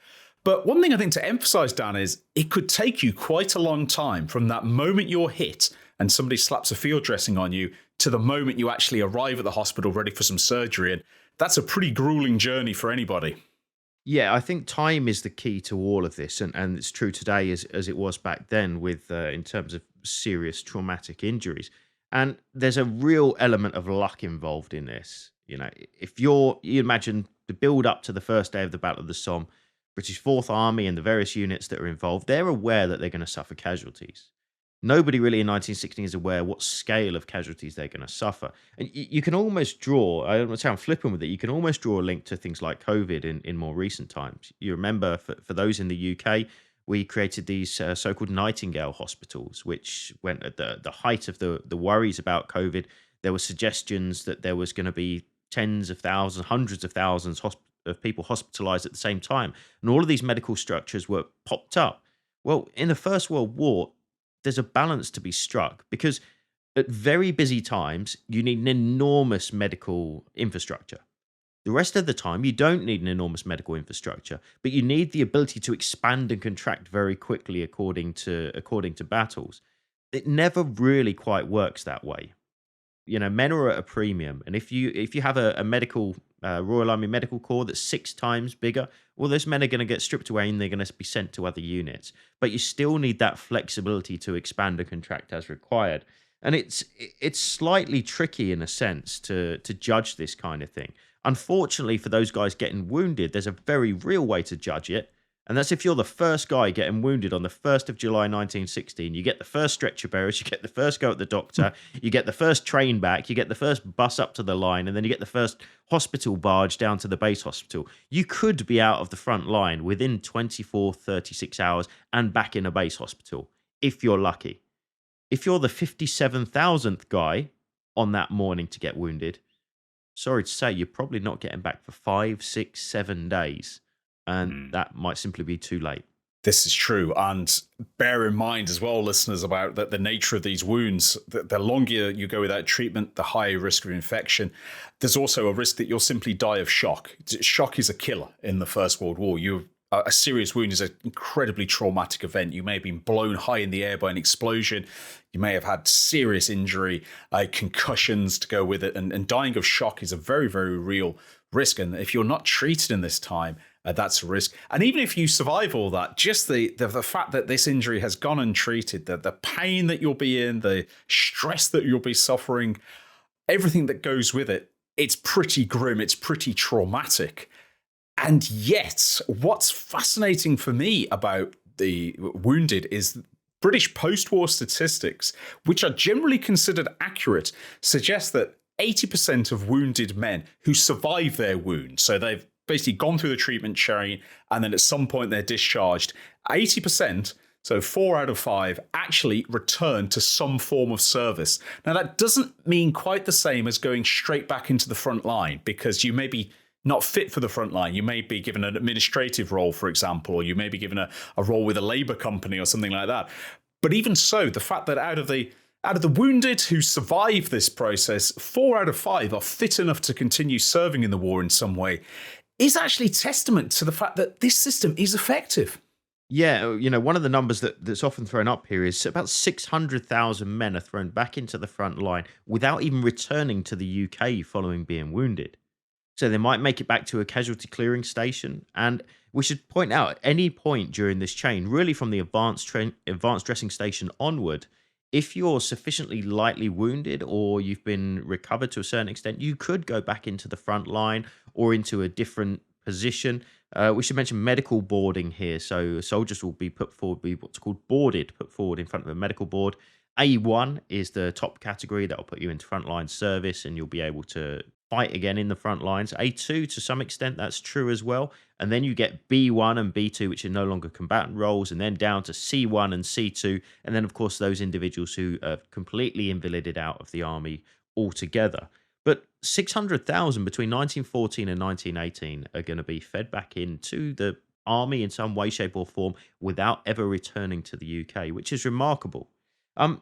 But one thing I think to emphasize, Dan, is it could take you quite a long time from that moment you're hit and somebody slaps a field dressing on you to the moment you actually arrive at the hospital ready for some surgery. And that's a pretty grueling journey for anybody. Yeah, I think time is the key to all of this, and it's true today as it was back then with in terms of serious traumatic injuries. And there's a real element of luck involved in this. You know, if you imagine the build up to the first day of the Battle of the Somme, British Fourth Army and the various units that are involved, they're aware that they're going to suffer casualties. Nobody really in 1916 is aware what scale of casualties they're going to suffer. And you can almost draw, I don't sound flippant with it, you can almost draw a link to things like COVID in more recent times. You remember, for those in the UK, we created these so-called Nightingale hospitals, which went at the height of the worries about COVID. There were suggestions that there was going to be tens of thousands, hundreds of thousands of people hospitalized at the same time. And all of these medical structures were popped up. Well, in the First World War, there's a balance to be struck, because at very busy times, you need an enormous medical infrastructure. The rest of the time, you don't need an enormous medical infrastructure, but you need the ability to expand and contract very quickly according to battles. It never really quite works that way. You know, men are at a premium, and if you have a medical Royal Army Medical Corps that's 6 times bigger, well, those men are going to get stripped away and they're going to be sent to other units. But you still need that flexibility to expand and contract as required. And it's slightly tricky in a sense to judge this kind of thing. Unfortunately, for those guys getting wounded, there's a very real way to judge it. And that's if you're the first guy getting wounded on the 1st of July 1916, you get the first stretcher bearers, you get the first go at the doctor, you get the first train back, you get the first bus up to the line, and then you get the first hospital barge down to the base hospital. You could be out of the front line within 24, 36 hours and back in a base hospital, if you're lucky. If you're the 57,000th guy on that morning to get wounded, sorry to say, you're probably not getting back for 5, 6, 7 days. And that might simply be too late. This is true. And bear in mind as well, listeners, about that the nature of these wounds. The longer you go without treatment, the higher risk of infection. There's also a risk that you'll simply die of shock. Shock is a killer in the First World War. A serious wound is an incredibly traumatic event. You may have been blown high in the air by an explosion. You may have had serious injury, concussions to go with it. And dying of shock is a very, very real risk. And if you're not treated in this time, that's a risk. And even if you survive all that, just the fact that this injury has gone untreated, the pain that you'll be in, the stress that you'll be suffering, everything that goes with it, it's pretty grim, it's pretty traumatic. And yet, what's fascinating for me about the wounded is British post-war statistics, which are generally considered accurate, suggest that 80% of wounded men who survive their wound, so they've basically gone through the treatment chain and then at some point they're discharged, 80%, so 4 out of 5, actually return to some form of service. Now, that doesn't mean quite the same as going straight back into the front line, because you may be not fit for the front line. You may be given an administrative role, for example, or you may be given a role with a labour company or something like that. But even so, the fact that out of the wounded who survive this process, 4 out of 5 are fit enough to continue serving in the war in some way, is actually testament to the fact that this system is effective. Yeah, you know, one of the numbers that's often thrown up here is about 600,000 men are thrown back into the front line without even returning to the UK following being wounded. So they might make it back to a casualty clearing station. And we should point out, at any point during this chain, really from the advanced dressing station onward, if you're sufficiently lightly wounded or you've been recovered to a certain extent, you could go back into the front line or into a different position. We should mention medical boarding here. So soldiers will be put forward, be what's called boarded, put forward in front of a medical board. A1 is the top category that will put you into frontline service and you'll be able to fight again in the front lines. A2, to some extent, that's true as well. And then you get B1 and B2, which are no longer combatant roles, and then down to C1 and C2. And then, of course, those individuals who are completely invalided out of the army altogether. But 600,000 between 1914 and 1918 are going to be fed back into the army in some way, shape, or form without ever returning to the UK, which is remarkable.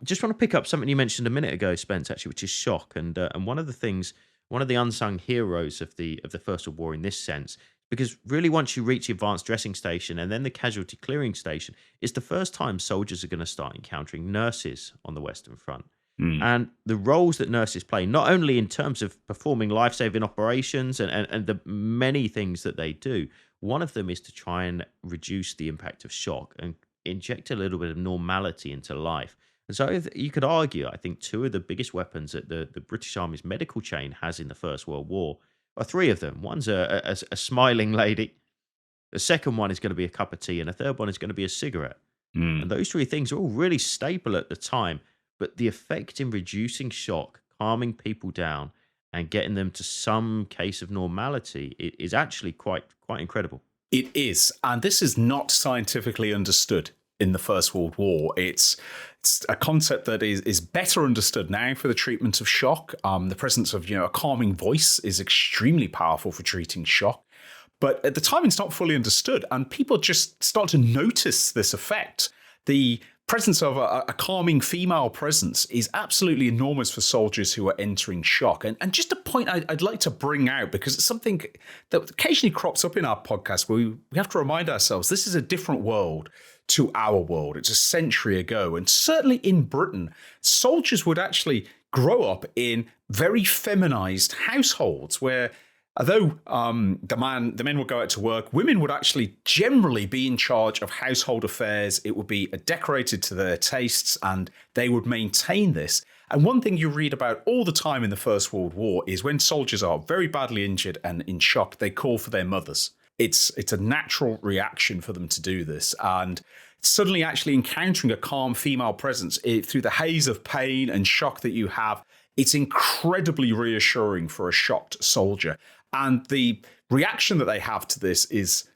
Just want to pick up something you mentioned a minute ago, Spence, actually, which is shock. And one of the things, one of the unsung heroes of the First World War in this sense, because really once you reach the advanced dressing station and then the casualty clearing station, it's the first time soldiers are going to start encountering nurses on the Western Front. And the roles that nurses play, not only in terms of performing life-saving operations and the many things that they do, one of them is to try and reduce the impact of shock and inject a little bit of normality into life. And so you could argue, I think, two of the biggest weapons that the British Army's medical chain has in the First World War are three of them. One's a smiling lady. The second one is going to be a cup of tea. And the third one is going to be a cigarette. And those three things are all really staple at the time. But the effect in reducing shock, calming people down, and getting them to some case of normality is actually quite incredible. It is. And this is not scientifically understood in the First World War. It's a concept that is better understood now for the treatment of shock. The presence of a calming voice is extremely powerful for treating shock. But at the time, it's not fully understood. And people just start to notice this effect. The presence of a calming female presence is absolutely enormous for soldiers who are entering shock. And just a point I'd like to bring out, because it's something that occasionally crops up in our podcast, where we have to remind ourselves this is a different world to our world. It's a century ago. And certainly in Britain, soldiers would actually grow up in very feminized households where, although the men would go out to work, women would actually generally be in charge of household affairs. It would be decorated to their tastes, and they would maintain this. And one thing you read about all the time in the First World War is when soldiers are very badly injured and in shock, they call for their mothers. It's a natural reaction for them to do this. And suddenly actually encountering a calm female presence through the haze of pain and shock that you have, it's incredibly reassuring for a shocked soldier. And the reaction that they have to this is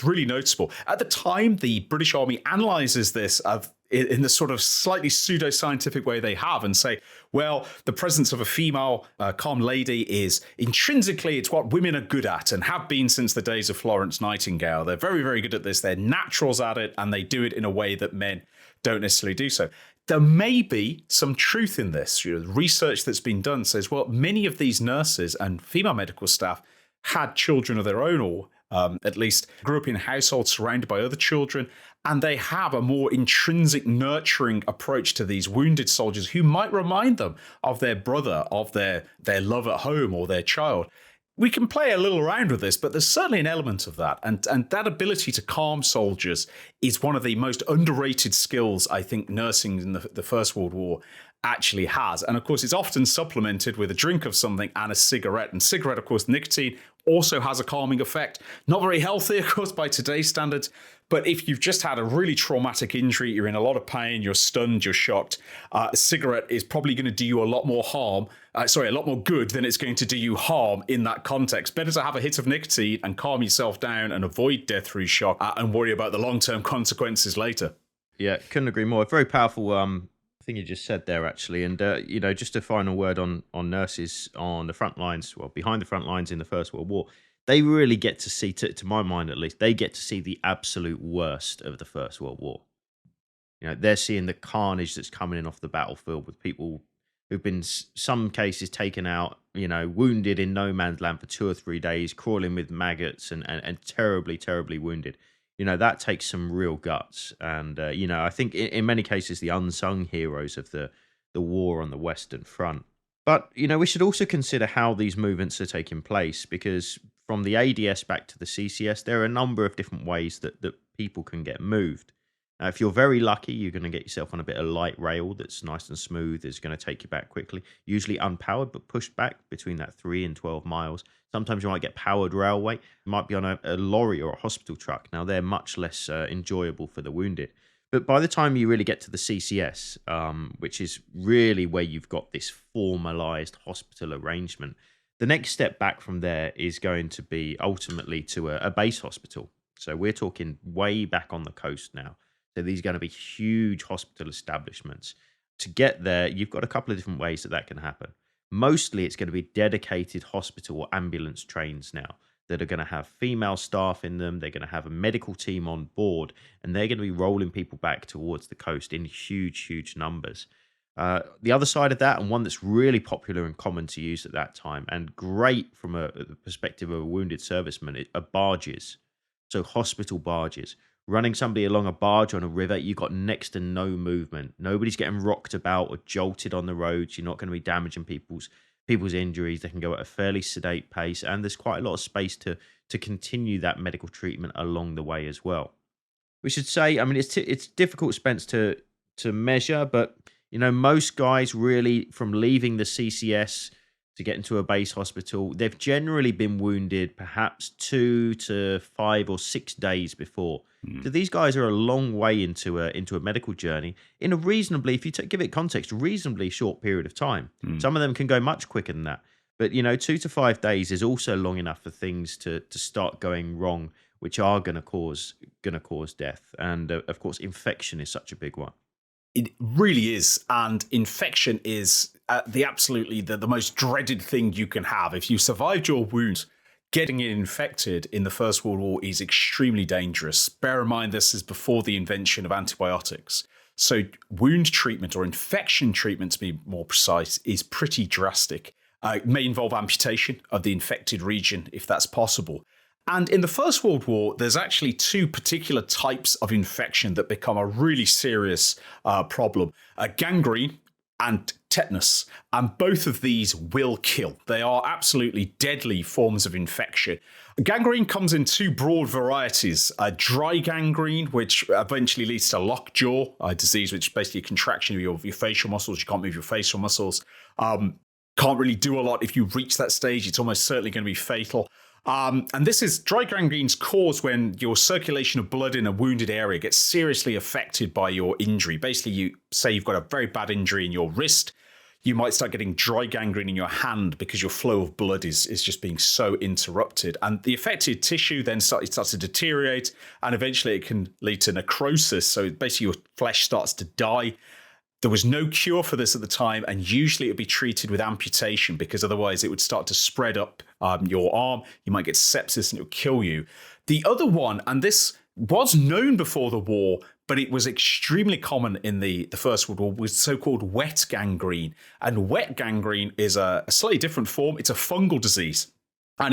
really noticeable. At the time, the British Army analyzes this in the sort of slightly pseudo-scientific way they have and say, well, the presence of a female calm lady is intrinsically, it's what women are good at and have been since the days of Florence Nightingale. They're very, very good at this. They're naturals at it, and they do it in a way that men don't necessarily do so. There may be some truth in this. The research that's been done says, well, many of these nurses and female medical staff had children of their own, or at least grew up in households surrounded by other children, and they have a more intrinsic nurturing approach to these wounded soldiers who might remind them of their brother, of their love at home, or their child. We can play a little around with this, but there's certainly an element of that. And that ability to calm soldiers is one of the most underrated skills, I think, nursing in the First World War actually has. And of course, it's often supplemented with a drink of something and a cigarette. And cigarette, of course, nicotine also has a calming effect. Not very healthy, of course, by today's standards. But if you've just had a really traumatic injury, you're in a lot of pain, you're stunned, you're shocked, a cigarette is probably going to do you a lot more a lot more good than it's going to do you harm in that context. Better to have a hit of nicotine and calm yourself down and avoid death through shock and worry about the long-term consequences later. Yeah, couldn't agree more. Very powerful thing you just said there, actually. And, just a final word on nurses on the front lines, well, behind the front lines in the First World War. They really get to see, to my mind at least, they get to see the absolute worst of the First World War. They're seeing the carnage that's coming in off the battlefield with people who've been, some cases, taken out, wounded in no man's land for 2 or 3 days, crawling with maggots and terribly, terribly wounded. That takes some real guts. And, I think in many cases, the unsung heroes of the war on the Western Front. But, we should also consider how these movements are taking place, because from the ADS back to the CCS, there are a number of different ways that people can get moved. If you're very lucky, you're going to get yourself on a bit of light rail that's nice and smooth, is going to take you back quickly, usually unpowered, but pushed back between that 3 and 12 miles. Sometimes you might get powered railway. You might be on a lorry or a hospital truck. Now, they're much less enjoyable for the wounded. But by the time you really get to the CCS, which is really where you've got this formalized hospital arrangement, the next step back from there is going to be ultimately to a base hospital. So we're talking way back on the coast now. So these are going to be huge hospital establishments. To get there, you've got a couple of different ways that can happen. Mostly it's going to be dedicated hospital or ambulance trains now that are going to have female staff in them. They're going to have a medical team on board, and they're going to be rolling people back towards the coast in huge, huge numbers. The other side of that, and one that's really popular and common to use at that time, and great from the perspective of a wounded serviceman, are barges. So hospital barges. Running somebody along a barge on a river, you've got next to no movement. Nobody's getting rocked about or jolted on the roads. You're not going to be damaging people's injuries. They can go at a fairly sedate pace, and there's quite a lot of space to continue that medical treatment along the way as well. We should say, I mean, it's difficult, Spence, to measure, but most guys really, from leaving the CCS to get into a base hospital, they've generally been wounded perhaps 2 to 5 or 6 days before. So these guys are a long way into a medical journey in a reasonably, if you give it context, reasonably short period of time. Some of them can go much quicker than that. But 2 to 5 days is also long enough for things to start going wrong, which are going to cause death. And of course, infection is such a big one. It really is. And infection is the most dreaded thing you can have. If you survived your wound, getting it infected in the First World War is extremely dangerous. Bear in mind, this is before the invention of antibiotics. So wound treatment, or infection treatment to be more precise, is pretty drastic. It may involve amputation of the infected region if that's possible. And in the First World War, there's actually 2 particular types of infection that become a really serious problem. Gangrene and tetanus. And both of these will kill. They are absolutely deadly forms of infection. Gangrene comes in 2 broad varieties. Dry gangrene, which eventually leads to lockjaw, a disease which is basically a contraction of your facial muscles. You can't move your facial muscles. Can't really do a lot. If you reach that stage, it's almost certainly going to be fatal. And this is dry gangrene's caused when your circulation of blood in a wounded area gets seriously affected by your injury. Basically, you say you've got a very bad injury in your wrist, you might start getting dry gangrene in your hand because your flow of blood is just being so interrupted. And the affected tissue then starts to deteriorate, and eventually it can lead to necrosis. So basically your flesh starts to die. There was no cure for this at the time, and usually it would be treated with amputation because otherwise it would start to spread up your arm. You might get sepsis and it would kill you. The other one, and this was known before the war, but it was extremely common in the First World War, was so-called wet gangrene. And wet gangrene is a slightly different form. It's a fungal disease. And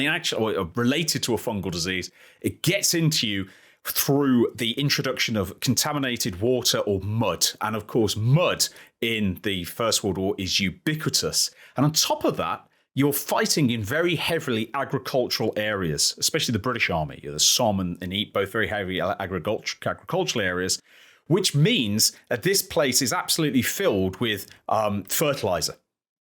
related to a fungal disease, it gets into you through the introduction of contaminated water or mud. And of course, mud in the First World War is ubiquitous. And on top of that, you're fighting in very heavily agricultural areas, especially the British Army. The Somme and Ypres, both very heavy agricultural areas, which means that this place is absolutely filled with fertilizer,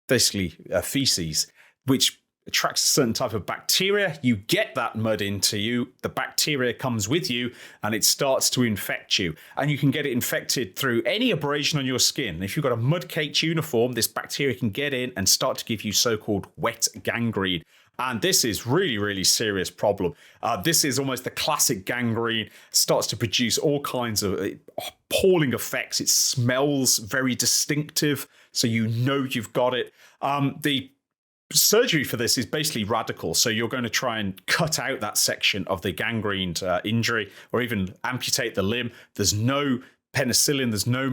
basically feces, which attracts a certain type of bacteria. You get that mud into you, the bacteria comes with you, and it starts to infect you. And you can get it infected through any abrasion on your skin. If you've got a mud-caked uniform, this bacteria can get in and start to give you so-called wet gangrene. And this is really, really serious problem. This is almost the classic gangrene. Starts to produce all kinds of appalling effects. It smells very distinctive, so you know you've got it. The surgery for this is basically radical. So you're going to try and cut out that section of the gangrened injury, or even amputate the limb. There's no penicillin, there's no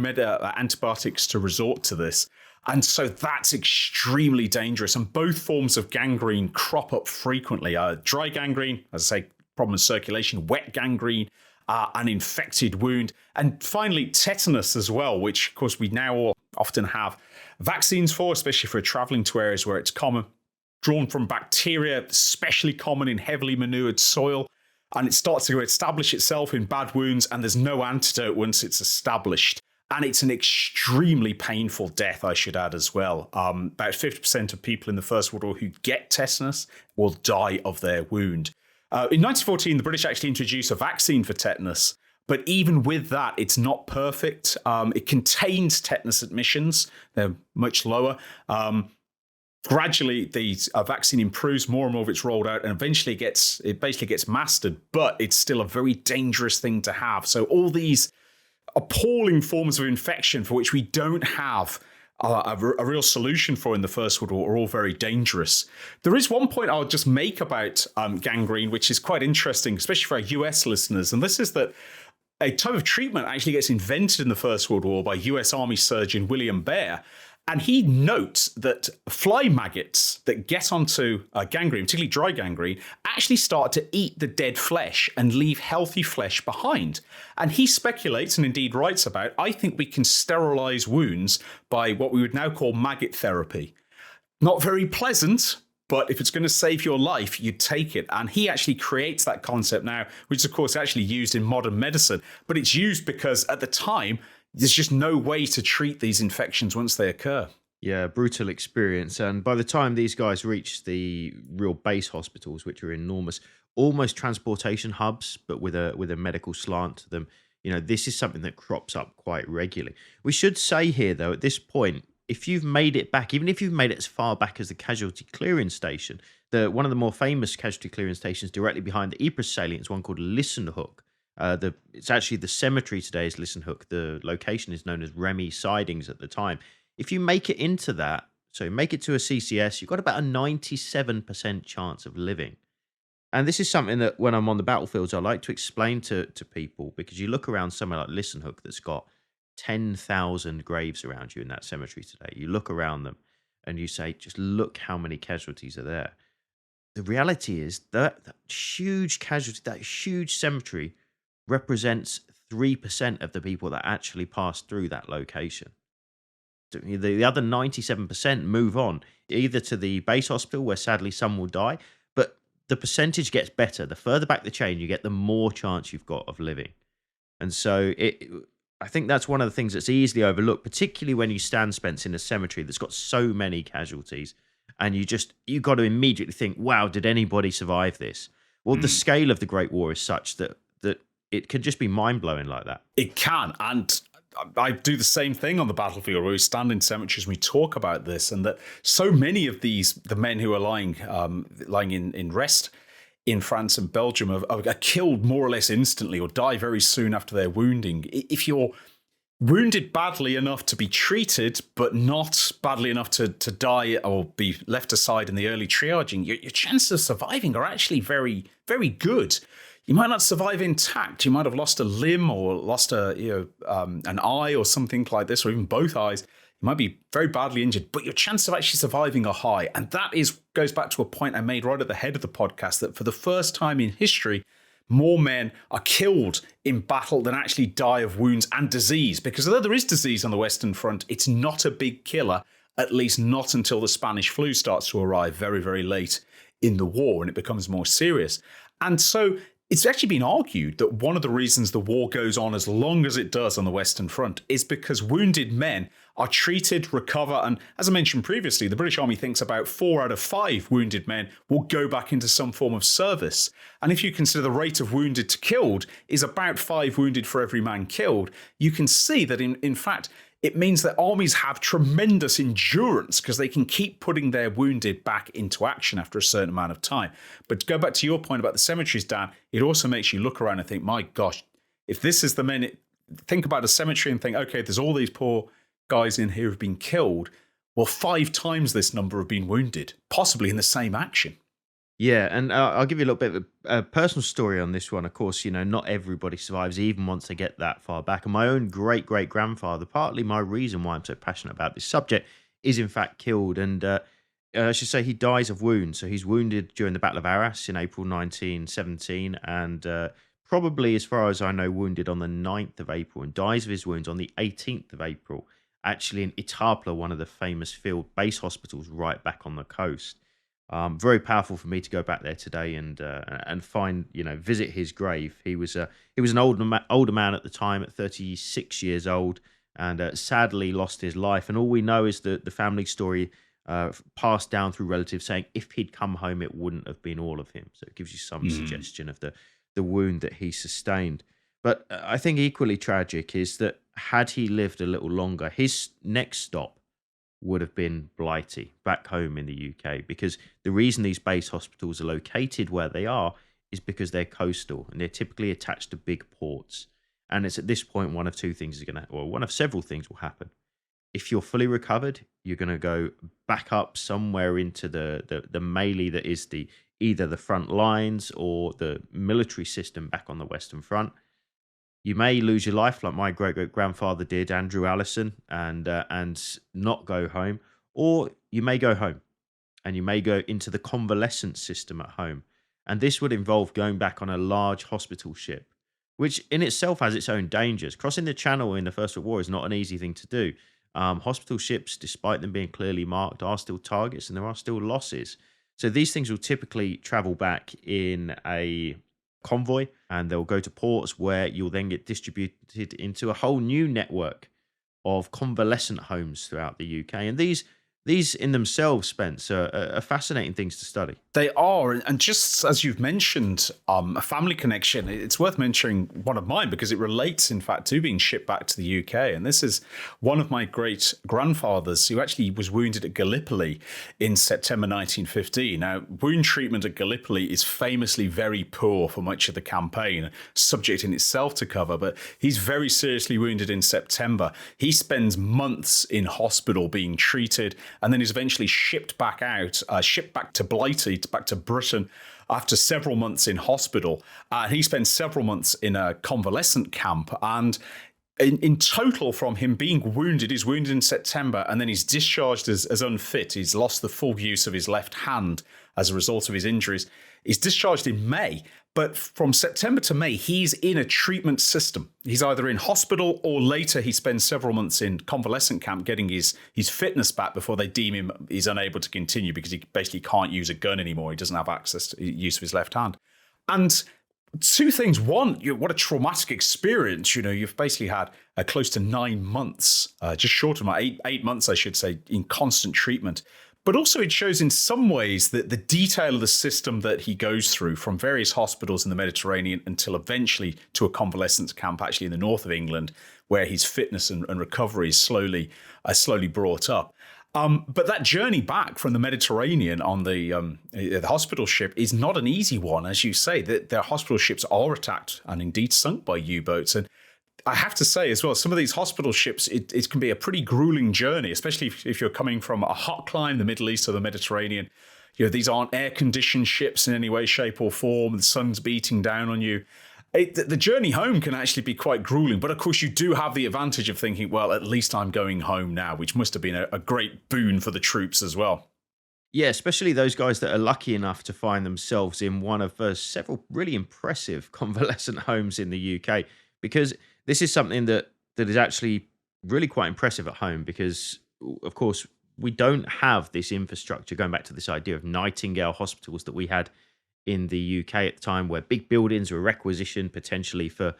antibiotics to resort to this. And so that's extremely dangerous. And both forms of gangrene crop up frequently. Dry gangrene, as I say, problem with circulation. Wet gangrene, an infected wound. And finally, tetanus as well, which, of course, we now often have vaccines for, especially for traveling to areas where it's common. Drawn from bacteria, especially common in heavily manured soil. And it starts to establish itself in bad wounds, and there's no antidote once it's established. And it's an extremely painful death, I should add as well. About 50% of people in the First World War who get tetanus will die of their wound. In 1914, the British actually introduced a vaccine for tetanus, But even with that, it's not perfect. It contains tetanus admissions. They're much lower. Gradually, the vaccine improves, more and more of it's rolled out, and eventually it basically gets mastered, but it's still a very dangerous thing to have. So all these appalling forms of infection for which we don't have a real solution for in the First World War are all very dangerous. There is one point I'll just make about gangrene, which is quite interesting, especially for our US listeners, and this is that a type of treatment actually gets invented in the First World War by US Army surgeon William Baer. And he notes that fly maggots that get onto gangrene, particularly dry gangrene, actually start to eat the dead flesh and leave healthy flesh behind. And he speculates, and indeed writes about, I think we can sterilize wounds by what we would now call maggot therapy. Not very pleasant, but if it's going to save your life, you take it. And he actually creates that concept now, which is, of course, actually used in modern medicine. But it's used because at the time, there's just no way to treat these infections once they occur. Yeah, brutal experience. And by the time these guys reach the real base hospitals, which are enormous, almost transportation hubs, but with a medical slant to them, this is something that crops up quite regularly. We should say here, though, at this point, if you've made it back, even if you've made it as far back as the casualty clearing station, one of the more famous casualty clearing stations directly behind the Ypres salient is one called Lissenhoek. It's actually the cemetery today is Lissenhoek. The location is known as Remy Sidings at the time. If you make it into that, so make it to a CCS, you've got about a 97% chance of living. And this is something that when I'm on the battlefields, I like to explain to people, because you look around somewhere like Lissenhoek that's got 10,000 graves around you in that cemetery today. You look around them and you say, just look how many casualties are there. The reality is that huge casualty, that huge cemetery represents 3% of the people that actually pass through that location. The other 97% move on, either to the base hospital, where sadly some will die, but the percentage gets better. The further back the chain you get, the more chance you've got of living. And so I think that's one of the things that's easily overlooked, particularly when you stand, Spence, in a cemetery that's got so many casualties, and you got to immediately think, wow, did anybody survive this? Well, the scale of the Great War is such that it could just be mind-blowing like that. It can, and I do the same thing on the battlefield, where we stand in cemeteries and we talk about this, and that so many of the men who are lying in rest in France and Belgium are killed more or less instantly or die very soon after their wounding. If you're wounded badly enough to be treated, but not badly enough to die or be left aside in the early triaging, your chances of surviving are actually very, very good. You might not survive intact. You might have lost a limb or lost an eye or something like this, or even both eyes. You might be very badly injured, but your chance of actually surviving are high. And that goes back to a point I made right at the head of the podcast, that for the first time in history, more men are killed in battle than actually die of wounds and disease. Because although there is disease on the Western Front, it's not a big killer, at least not until the Spanish flu starts to arrive very, very late in the war, and it becomes more serious. And so it's actually been argued that one of the reasons the war goes on as long as it does on the Western Front is because wounded men are treated, recover, and as I mentioned previously, the British Army thinks about 4 out of 5 wounded men will go back into some form of service. And if you consider the rate of wounded to killed is about 5 wounded for every man killed, you can see that in fact, it means that armies have tremendous endurance because they can keep putting their wounded back into action after a certain amount of time. But to go back to your point about the cemeteries, Dan, it also makes you look around and think, my gosh, if this is the men, think about a cemetery and think, okay, there's all these poor guys in here who've been killed. Well, 5 times this number have been wounded, possibly in the same action. Yeah, and I'll give you a little bit of a personal story on this one. Of course, not everybody survives even once they get that far back. And my own great-great-grandfather, partly my reason why I'm so passionate about this subject, is in fact killed. And I should say he dies of wounds. So he's wounded during the Battle of Arras in April 1917, and probably, as far as I know, wounded on the 9th of April, and dies of his wounds on the 18th of April, actually in Etaples, one of the famous field base hospitals right back on the coast. Very powerful for me to go back there today and find, visit his grave. He was an older man at the time, at 36 years old, and sadly lost his life. And all we know is that the family story passed down through relatives saying if he'd come home, it wouldn't have been all of him. So it gives you some suggestion of the wound that he sustained. But I think equally tragic is that had he lived a little longer, his next stop would have been Blighty, back home in the UK, because the reason these base hospitals are located where they are is because they're coastal and they're typically attached to big ports. And it's at this point one of two things is going to, or one of several things will happen. If you're fully recovered, you're going to go back up somewhere into the melee that is the either the front lines or the military system back on the Western Front. You may lose your life, like my great great grandfather did, Andrew Allison, and not go home, or you may go home and you may go into the convalescence system at home. And this would involve going back on a large hospital ship, which in itself has its own dangers. Crossing the channel in the First World War is not an easy thing to do. Hospital ships, despite them being clearly marked, are still targets and there are still losses. So these things will typically travel back in a convoy and they'll go to ports where you'll then get distributed into a whole new network of convalescent homes throughout the UK. And these in themselves, Spence, are fascinating things to study. They are, and just as you've mentioned, a family connection, it's worth mentioning one of mine because it relates, in fact, to being shipped back to the UK. And this is one of my great grandfathers who actually was wounded at Gallipoli in September 1915. Now, wound treatment at Gallipoli is famously very poor for much of the campaign, subject in itself to cover, but he's very seriously wounded in September. He spends months in hospital being treated, and then is eventually shipped back to Blighty, back to Britain after several months in hospital. He spends several months in a convalescent camp, and in total, from him being wounded, he's wounded in September, and then he's discharged as unfit. He's lost the full use of his left hand as a result of his injuries. He's discharged in May, but from September to May, he's in a treatment system. He's either in hospital or later he spends several months in convalescent camp getting his fitness back before they deem him he's unable to continue because he basically can't use a gun anymore. He doesn't have access to use of his left hand. And two things. One, what a traumatic experience. You've basically had close to 9 months, just short of 8 months, I should say, in constant treatment. But also it shows in some ways that the detail of the system that he goes through from various hospitals in the Mediterranean until eventually to a convalescence camp actually in the north of England, where his fitness and recovery is slowly brought up. But that journey back from the Mediterranean on the hospital ship is not an easy one. As you say, that their hospital ships are attacked and indeed sunk by U-boats. And I have to say as well, some of these hospital ships, it can be a pretty grueling journey, especially if you're coming from a hot climb, the Middle East or the Mediterranean. These aren't air-conditioned ships in any way, shape or form. The sun's beating down on you. The journey home can actually be quite grueling. But of course, you do have the advantage of thinking, well, at least I'm going home now, which must have been a great boon for the troops as well. Yeah, especially those guys that are lucky enough to find themselves in one of several really impressive convalescent homes in the UK, because this is something that is actually really quite impressive at home because, of course, we don't have this infrastructure, going back to this idea of Nightingale hospitals that we had in the UK at the time, where big buildings were requisitioned potentially for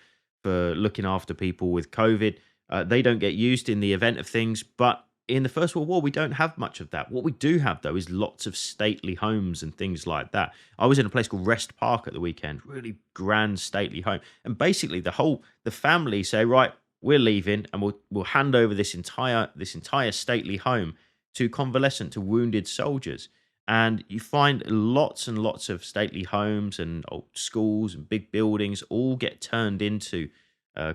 looking after people with COVID. They don't get used in the event of things, but in the First World War, we don't have much of that. What we do have, though, is lots of stately homes and things like that. I was in a place called Rest Park at the weekend, really grand, stately home. And basically, the family say, right, we're leaving, and we'll hand over this entire stately home to convalescent, to wounded soldiers. And you find lots and lots of stately homes and old schools and big buildings all get turned into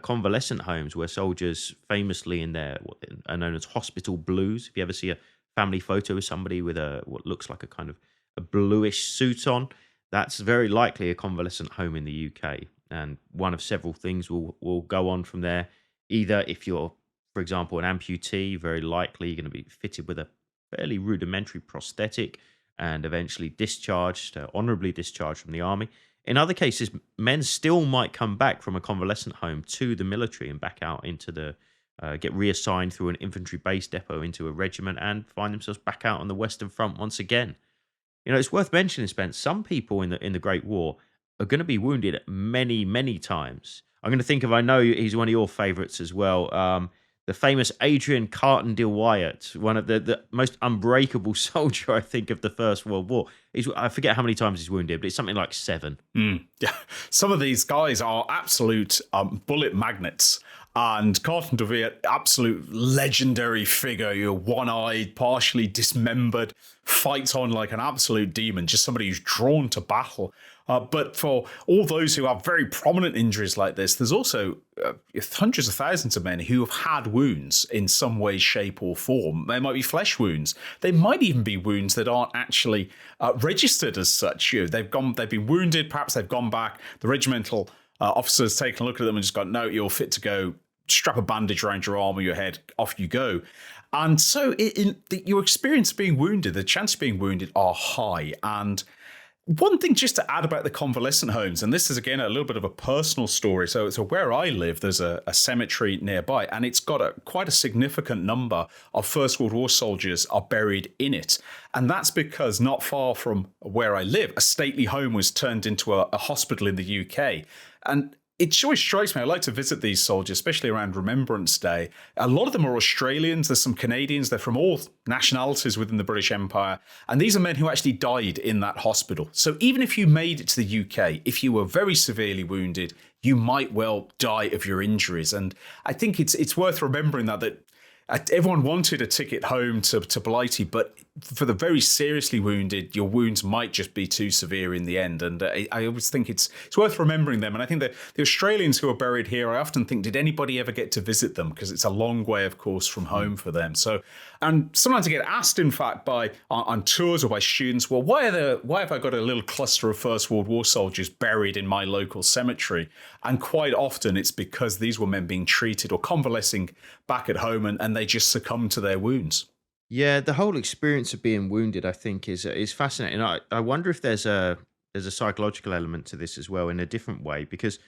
convalescent homes where soldiers famously in their what are known as hospital blues. If you ever see a family photo of somebody with what looks like a kind of a bluish suit on, that's very likely a convalescent home in the UK. And one of several things will go on from there. Either if you're, for example, an amputee, very likely you're going to be fitted with a fairly rudimentary prosthetic and eventually discharged, honorably discharged from the army. In other cases, men still might come back from a convalescent home to the military and back out into get reassigned through an infantry base depot into a regiment and find themselves back out on the Western Front once again. It's worth mentioning, Spence, some people in the Great War are going to be wounded many, many times. I'm going to think of, I know he's one of your favourites as well, the famous Adrian Cartondale Wyatt, one of the most unbreakable soldier, I think, of the First World War. I forget how many times he's wounded, but it's something like 7. Yeah, some of these guys are absolute bullet magnets. And Carton de Witt, absolute legendary figure, you're one-eyed, partially dismembered, fights on like an absolute demon, just somebody who's drawn to battle. But for all those who have very prominent injuries like this, there's also hundreds of thousands of men who have had wounds in some way, shape or form. They might be flesh wounds. They might even be wounds that aren't actually registered as such. They've been wounded, perhaps they've gone back, the regimental officer's taken a look at them and just gone, no, you're fit to go. Strap a bandage around your arm or your head, off you go. And so your experience of being wounded, the chance of being wounded are high. And one thing just to add about the convalescent homes, and this is again a little bit of a personal story. So where I live, there's a cemetery nearby, and it's got quite a significant number of First World War soldiers are buried in it. And that's because not far from where I live, a stately home was turned into a hospital in the UK. And it always strikes me, I like to visit these soldiers, especially around Remembrance Day. A lot of them are Australians, there's some Canadians, they're from all nationalities within the British Empire. And these are men who actually died in that hospital. So even if you made it to the UK, if you were very severely wounded, you might well die of your injuries. And I think it's worth remembering that everyone wanted a ticket home to Blighty, but for the very seriously wounded, your wounds might just be too severe in the end. And I always think it's worth remembering them. And I think that the Australians who are buried here, I often think, did anybody ever get to visit them? Because it's a long way, of course, from home for them. So, and sometimes I get asked, in fact, on tours or by students, well, why have I got a little cluster of First World War soldiers buried in my local cemetery? And quite often it's because these were men being treated or convalescing back at home, and they just succumbed to their wounds. Yeah, the whole experience of being wounded, I think, is fascinating. I wonder if there's a psychological element to this as well in a different way, because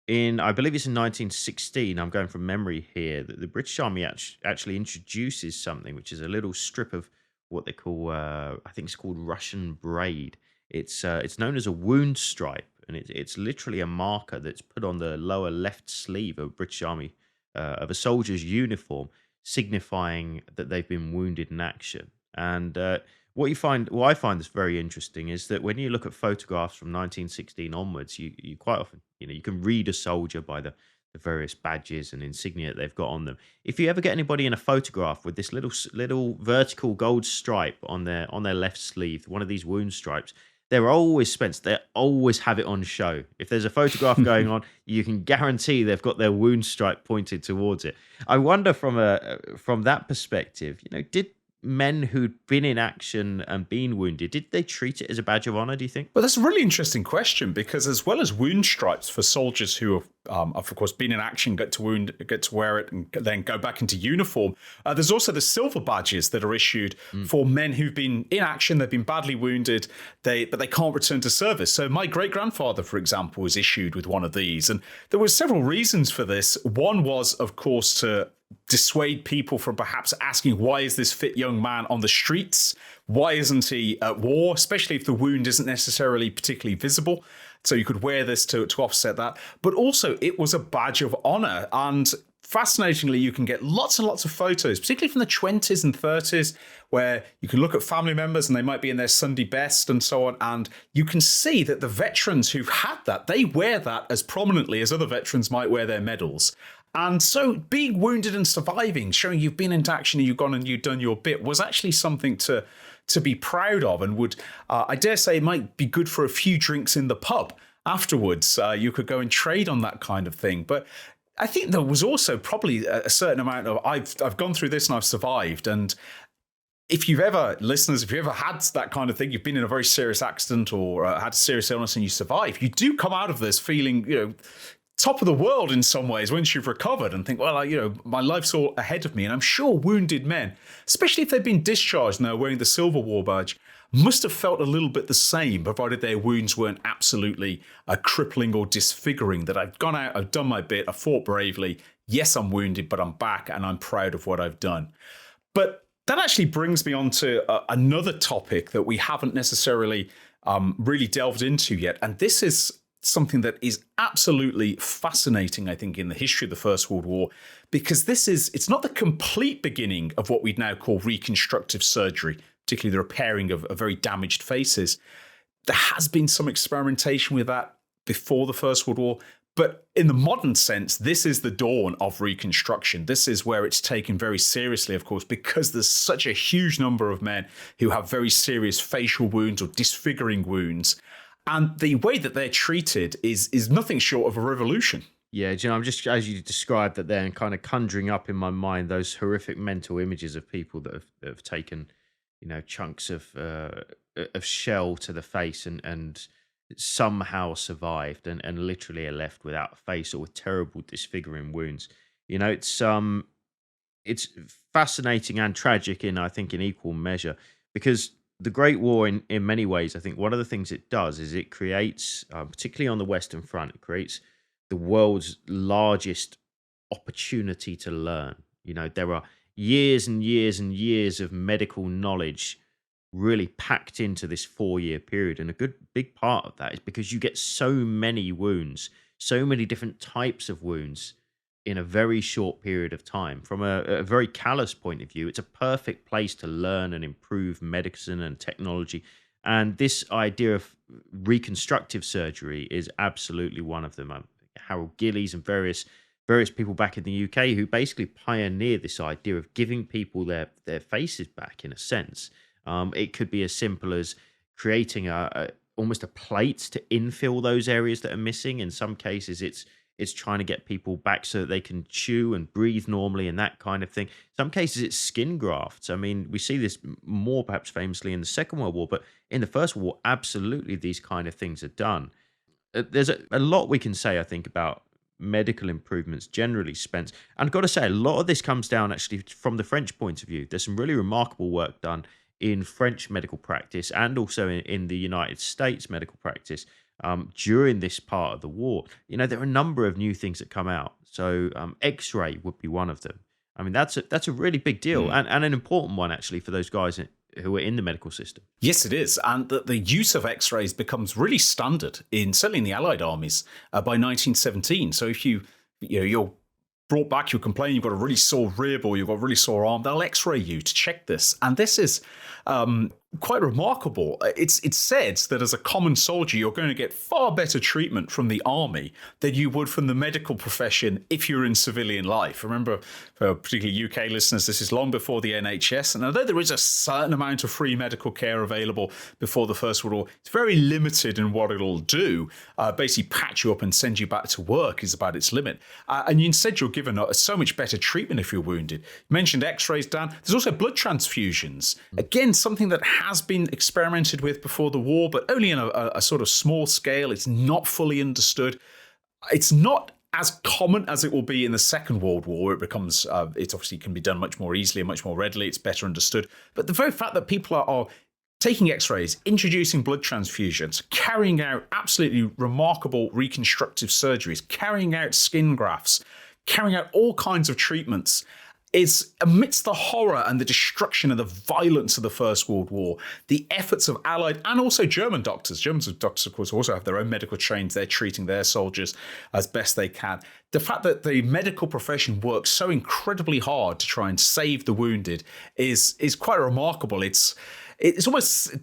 I believe it's in 1916, I'm going from memory here, that the British Army actually introduces something which is a little strip of what they call, I think it's called Russian braid. It's known as a wound stripe, and it's literally a marker that's put on the lower left sleeve of British Army of a soldier's uniform, signifying that they've been wounded in action. And what I find that's very interesting is that when you look at photographs from 1916 onwards, you quite often, you can read a soldier by the various badges and insignia that they've got on them. If you ever get anybody in a photograph with this little vertical gold stripe on their left sleeve, one of these wound stripes, they're always spent. They always have it on show. If there's a photograph going on, you can guarantee they've got their wound stripe pointed towards it. I wonder from that perspective, did men who'd been in action and been wounded, did they treat it as a badge of honor, do you think? Well, that's a really interesting question, because as well as wound stripes for soldiers who have of course, been in action, get to wear it, and then go back into uniform, there's also the silver badges that are issued for men who've been in action, they've been badly wounded, but they can't return to service. So my great-grandfather, for example, was issued with one of these. And there were several reasons for this. One was, of course, to dissuade people from perhaps asking, why is this fit young man on the streets? Why isn't he at war? Especially if the wound isn't necessarily particularly visible. So you could wear this to offset that. But also, it was a badge of honor. And fascinatingly, you can get lots and lots of photos, particularly from the 20s and 30s, where you can look at family members and they might be in their Sunday best and so on. And you can see that the veterans who've had that, they wear that as prominently as other veterans might wear their medals. And so being wounded and surviving, showing you've been into action and you've gone and you've done your bit, was actually something to be proud of, and would, I dare say, it might be good for a few drinks in the pub afterwards. You could go and trade on that kind of thing. But I think there was also probably a certain amount of, I've gone through this and I've survived. And if you've ever, listeners, if you ever had that kind of thing, you've been in a very serious accident or had a serious illness and you survive, you do come out of this feeling, top of the world in some ways once you've recovered, and think, well, my life's all ahead of me. And I'm sure wounded men, especially if they've been discharged and they're wearing the Silver War badge, must have felt a little bit the same, provided their wounds weren't absolutely crippling or disfiguring, that I've gone out, I've done my bit, I fought bravely. Yes, I'm wounded, but I'm back and I'm proud of what I've done. But that actually brings me on to another topic that we haven't necessarily really delved into yet. And this is something that is absolutely fascinating, I think, in the history of the First World War, because it's not the complete beginning of what we'd now call reconstructive surgery, particularly the repairing of very damaged faces. There has been some experimentation with that before the First World War, but in the modern sense, this is the dawn of reconstruction. This is where it's taken very seriously, of course, because there's such a huge number of men who have very serious facial wounds or disfiguring wounds. And the way that they're treated is nothing short of a revolution. Yeah, do you know, I'm just, as you described that there, and kind of conjuring up in my mind those horrific mental images of people that have taken, chunks of shell to the face and somehow survived and literally are left without a face or with terrible disfiguring wounds. It's fascinating and tragic I think in equal measure, because the Great War in many ways, I think one of the things it does is it creates, particularly on the Western Front, it creates the world's largest opportunity to learn. There are years and years and years of medical knowledge really packed into this 4-year period. And a good big part of that is because you get so many wounds, so many different types of wounds in a very short period of time. From a very callous point of view, it's a perfect place to learn and improve medicine and technology. And this idea of reconstructive surgery is absolutely one of them. Harold Gillies and various people back in the UK who basically pioneered this idea of giving people their faces back, in a sense. It could be as simple as creating almost a plate to infill those areas that are missing. In some cases, it's trying to get people back so that they can chew and breathe normally and that kind of thing. Some cases, it's skin grafts. I mean, we see this more perhaps famously in the Second World War, but in the First World War, absolutely these kind of things are done. There's a lot we can say, I think, about medical improvements generally, Spence. And I've got to say, a lot of this comes down actually from the French point of view. There's some really remarkable work done in French medical practice and also in the United States medical practice during this part of the war. There are a number of new things that come out. So X-ray would be one of them. I mean, that's a really big deal and an important one, actually, for those guys who are in the medical system. Yes, it is. And the use of X-rays becomes really standard certainly in the Allied armies by 1917. So if you're brought back, you complain you've got a really sore rib or you've got a really sore arm, they'll X-ray you to check this. And this is quite remarkable. It's said that as a common soldier, you're going to get far better treatment from the army than you would from the medical profession if you're in civilian life. Remember, for particularly UK listeners, this is long before the NHS. And although there is a certain amount of free medical care available before the First World War, it's very limited in what it'll do. Basically patch you up and send you back to work is about its limit. And instead, you're given so much better treatment if you're wounded. You mentioned X-rays, Dan. There's also blood transfusions. Again, something that has been experimented with before the war, but only in a sort of small scale. It's not fully understood. It's not as common as it will be in the Second World War, where it becomes, it obviously can be done much more easily and much more readily. It's better understood. But the very fact that people are taking X-rays, introducing blood transfusions, carrying out absolutely remarkable reconstructive surgeries, carrying out skin grafts, carrying out all kinds of treatments, is amidst the horror and the destruction and the violence of the First World War, the efforts of Allied and also German doctors. German doctors, of course, also have their own medical chains. They're treating their soldiers as best they can. The fact that the medical profession works so incredibly hard to try and save the wounded is quite remarkable. It's almost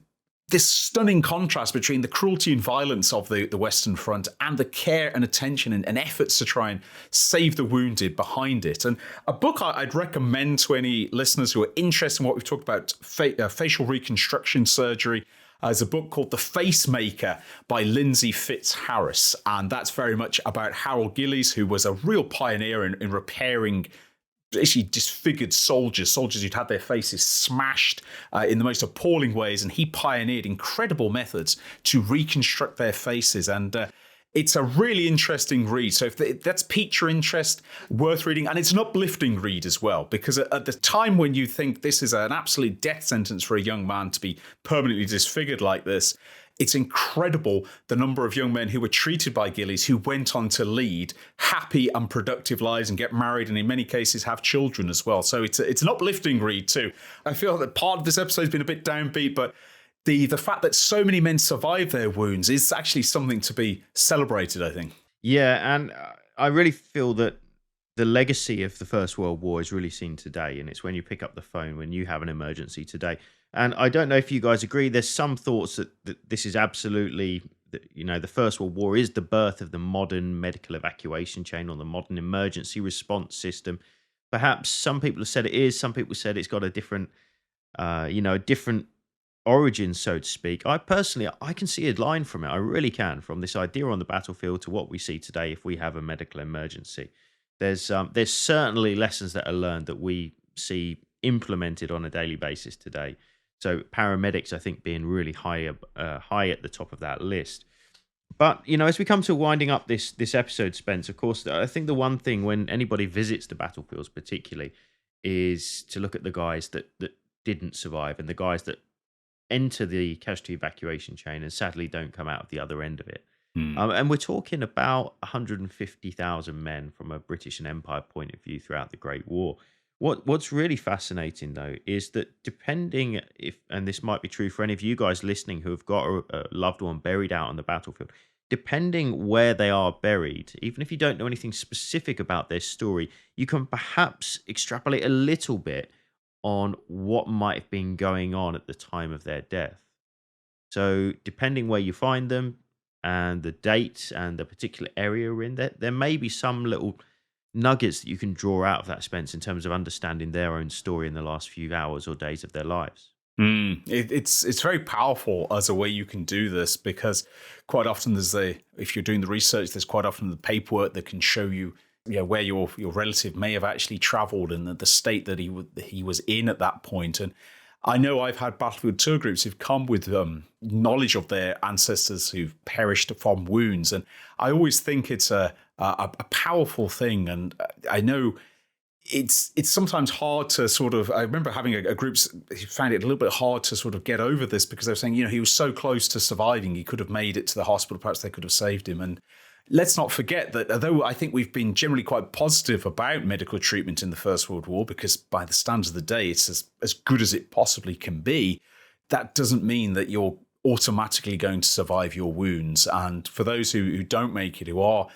this stunning contrast between the cruelty and violence of the Western Front and the care and attention and efforts to try and save the wounded behind it. And a book I'd recommend to any listeners who are interested in what we've talked about, facial reconstruction surgery, is a book called The Facemaker by Lindsay Fitzharris. And that's very much about Harold Gillies, who was a real pioneer in repairing actually disfigured soldiers who'd had their faces smashed in the most appalling ways, and he pioneered incredible methods to reconstruct their faces. And it's a really interesting read. So if that's piqued your interest, worth reading. And it's an uplifting read as well, because at the time when you think this is an absolute death sentence for a young man to be permanently disfigured like this, it's incredible the number of young men who were treated by Gillies who went on to lead happy and productive lives and get married, and in many cases have children as well. So it's an uplifting read too. I feel that part of this episode has been a bit downbeat, but the fact that so many men survive their wounds is actually something to be celebrated, I think. Yeah, and I really feel that the legacy of the First World War is really seen today, and it's when you pick up the phone when you have an emergency today. And I don't know if you guys agree. There's some thoughts that this is absolutely, the First World War is the birth of the modern medical evacuation chain or the modern emergency response system. Perhaps some people have said it is. Some people said it's got a different, a different origin, so to speak. I personally, I can see a line from it. I really can, from this idea on the battlefield to what we see today if we have a medical emergency. There's certainly lessons that are learned that we see implemented on a daily basis today. So paramedics, I think, being really high at the top of that list. But as we come to winding up this episode, Spence, of course, I think the one thing when anybody visits the battlefields, particularly, is to look at the guys that didn't survive and the guys that enter the casualty evacuation chain and sadly don't come out of the other end of it. And we're talking about 150,000 men from a British and Empire point of view throughout the Great War. What's really fascinating, though, is that depending if, and this might be true for any of you guys listening who have got a loved one buried out on the battlefield, depending where they are buried, even if you don't know anything specific about their story, you can perhaps extrapolate a little bit on what might have been going on at the time of their death. So depending where you find them and the date and the particular area we're in, there may be some little nuggets that you can draw out of that, Spence, in terms of understanding their own story in the last few hours or days of their lives. It's very powerful as a way you can do this, because quite often if you're doing the research, there's quite often the paperwork that can show you where your relative may have actually traveled and the state that he was in at that point. And I know I've had battlefield tour groups who've come with knowledge of their ancestors who've perished from wounds, and I always think it's a powerful thing. And I know it's sometimes hard to sort of. I remember having a group who found it a little bit hard to sort of get over this, because they were saying, he was so close to surviving, he could have made it to the hospital, perhaps they could have saved him. And let's not forget that although I think we've been generally quite positive about medical treatment in the First World War, because by the standards of the day, it's as good as it possibly can be, that doesn't mean that you're automatically going to survive your wounds. And for those who don't make it, who are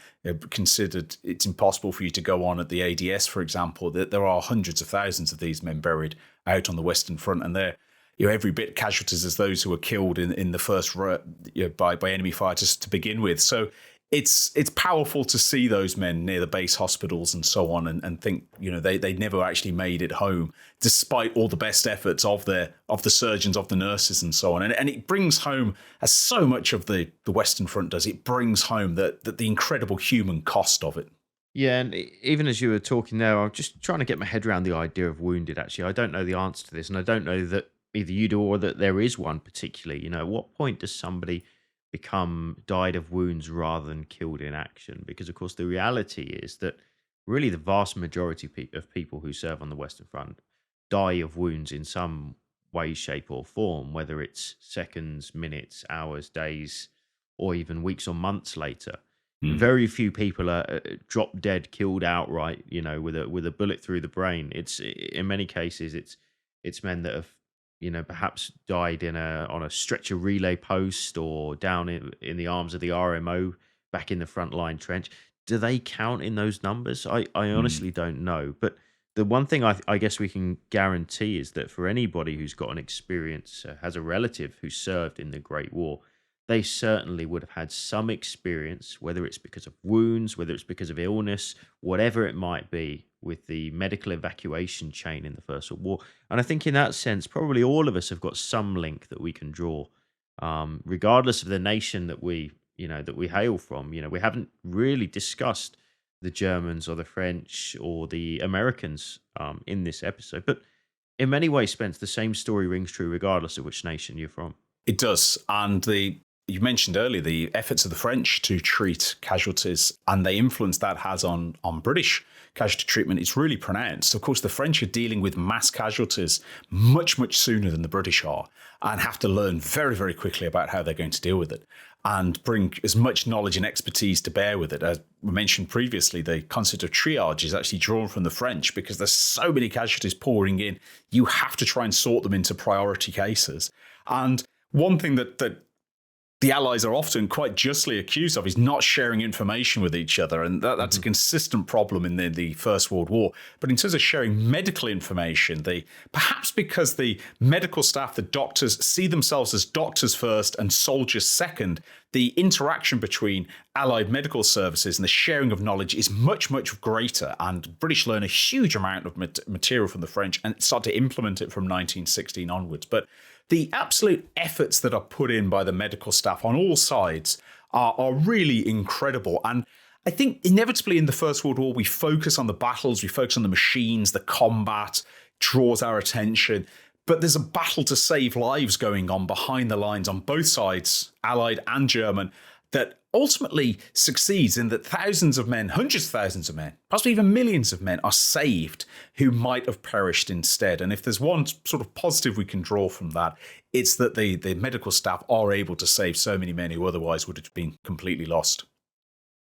considered it's impossible for you to go on at the ADS, for example, that there are hundreds of thousands of these men buried out on the Western Front, and they're every bit casualties as those who were killed in the first by enemy fighters to begin with. So it's powerful to see those men near the base hospitals and so on, and think they never actually made it home, despite all the best efforts of the surgeons, of the nurses, and so on. And it brings home, as so much of the Western Front does, it brings home the incredible human cost of it. Yeah, and even as you were talking there, I'm just trying to get my head around the idea of wounded. Actually, I don't know the answer to this, and I don't know that either you do or that there is one particularly. At what point does somebody become died of wounds rather than killed in action? Because of course the reality is that really the vast majority of people who serve on the Western Front die of wounds in some way, shape or form, whether it's seconds, minutes, hours, days, or even weeks or months later. Very few people are drop dead, killed outright, with a bullet through the brain. It's in many cases it's men that have perhaps died on a stretcher relay post or down in the arms of the RMO back in the frontline trench. Do they count in those numbers? I honestly don't know. But the one thing I guess we can guarantee is that for anybody who's got an experience, has a relative who served in the Great War, they certainly would have had some experience, whether it's because of wounds, whether it's because of illness, whatever it might be, with the medical evacuation chain in the First World War. And I think in that sense, probably all of us have got some link that we can draw, regardless of the nation that we hail from. We haven't really discussed the Germans or the French or the Americans in this episode. But in many ways, Spence, the same story rings true regardless of which nation you're from. It does. And you mentioned earlier the efforts of the French to treat casualties and the influence that has on British casualty treatment. It's really pronounced. Of course, the French are dealing with mass casualties much, much sooner than the British are, and have to learn very, very quickly about how they're going to deal with it and bring as much knowledge and expertise to bear with it. As we mentioned previously, the concept of triage is actually drawn from the French, because there's so many casualties pouring in. You have to try and sort them into priority cases. And one thing that the Allies are often quite justly accused of is not sharing information with each other. And that's a consistent problem in the First World War. But in terms of sharing medical information, perhaps because the medical staff, the doctors, see themselves as doctors first and soldiers second, the interaction between Allied medical services and the sharing of knowledge is much, much greater. And British learn a huge amount of material from the French and start to implement it from 1916 onwards. But the absolute efforts that are put in by the medical staff on all sides are really incredible. And I think inevitably in the First World War, we focus on the battles, we focus on the machines, the combat draws our attention. But there's a battle to save lives going on behind the lines on both sides, Allied and German, that ultimately succeeds in that thousands of men, hundreds of thousands of men, possibly even millions of men are saved who might have perished instead. And if there's one sort of positive we can draw from that, it's that the medical staff are able to save so many men who otherwise would have been completely lost.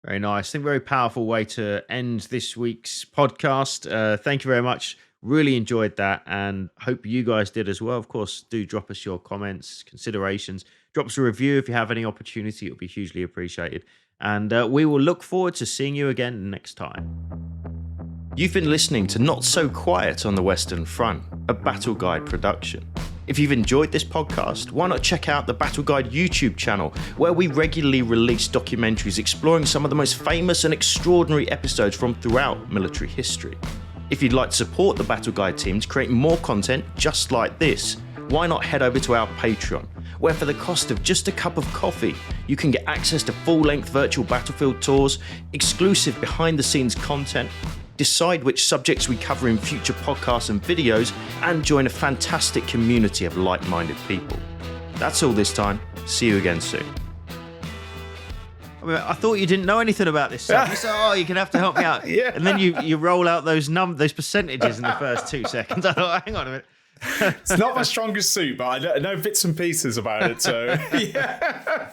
Very nice. I think very powerful way to end this week's podcast. Thank you very much. Really enjoyed that and hope you guys did as well. Of course, do drop us your comments, considerations. Drop us a review if you have any opportunity. It would be hugely appreciated. And we will look forward to seeing you again next time. You've been listening to Not So Quiet on the Western Front, a Battle Guide production. If you've enjoyed this podcast, why not check out the Battle Guide YouTube channel, where we regularly release documentaries exploring some of the most famous and extraordinary episodes from throughout military history. If you'd like to support the Battle Guide team to create more content just like this, why not head over to our Patreon, where for the cost of just a cup of coffee, you can get access to full-length virtual battlefield tours, exclusive behind-the-scenes content, decide which subjects we cover in future podcasts and videos, and join a fantastic community of like-minded people. That's all this time. See you again soon. I thought you didn't know anything about this stuff. You said, "Oh, you're gonna have to help me out." Yeah. And then you roll out those percentages in the first 2 seconds. I thought, hang on a minute. It's not my strongest suit, but I know bits and pieces about it. So yeah.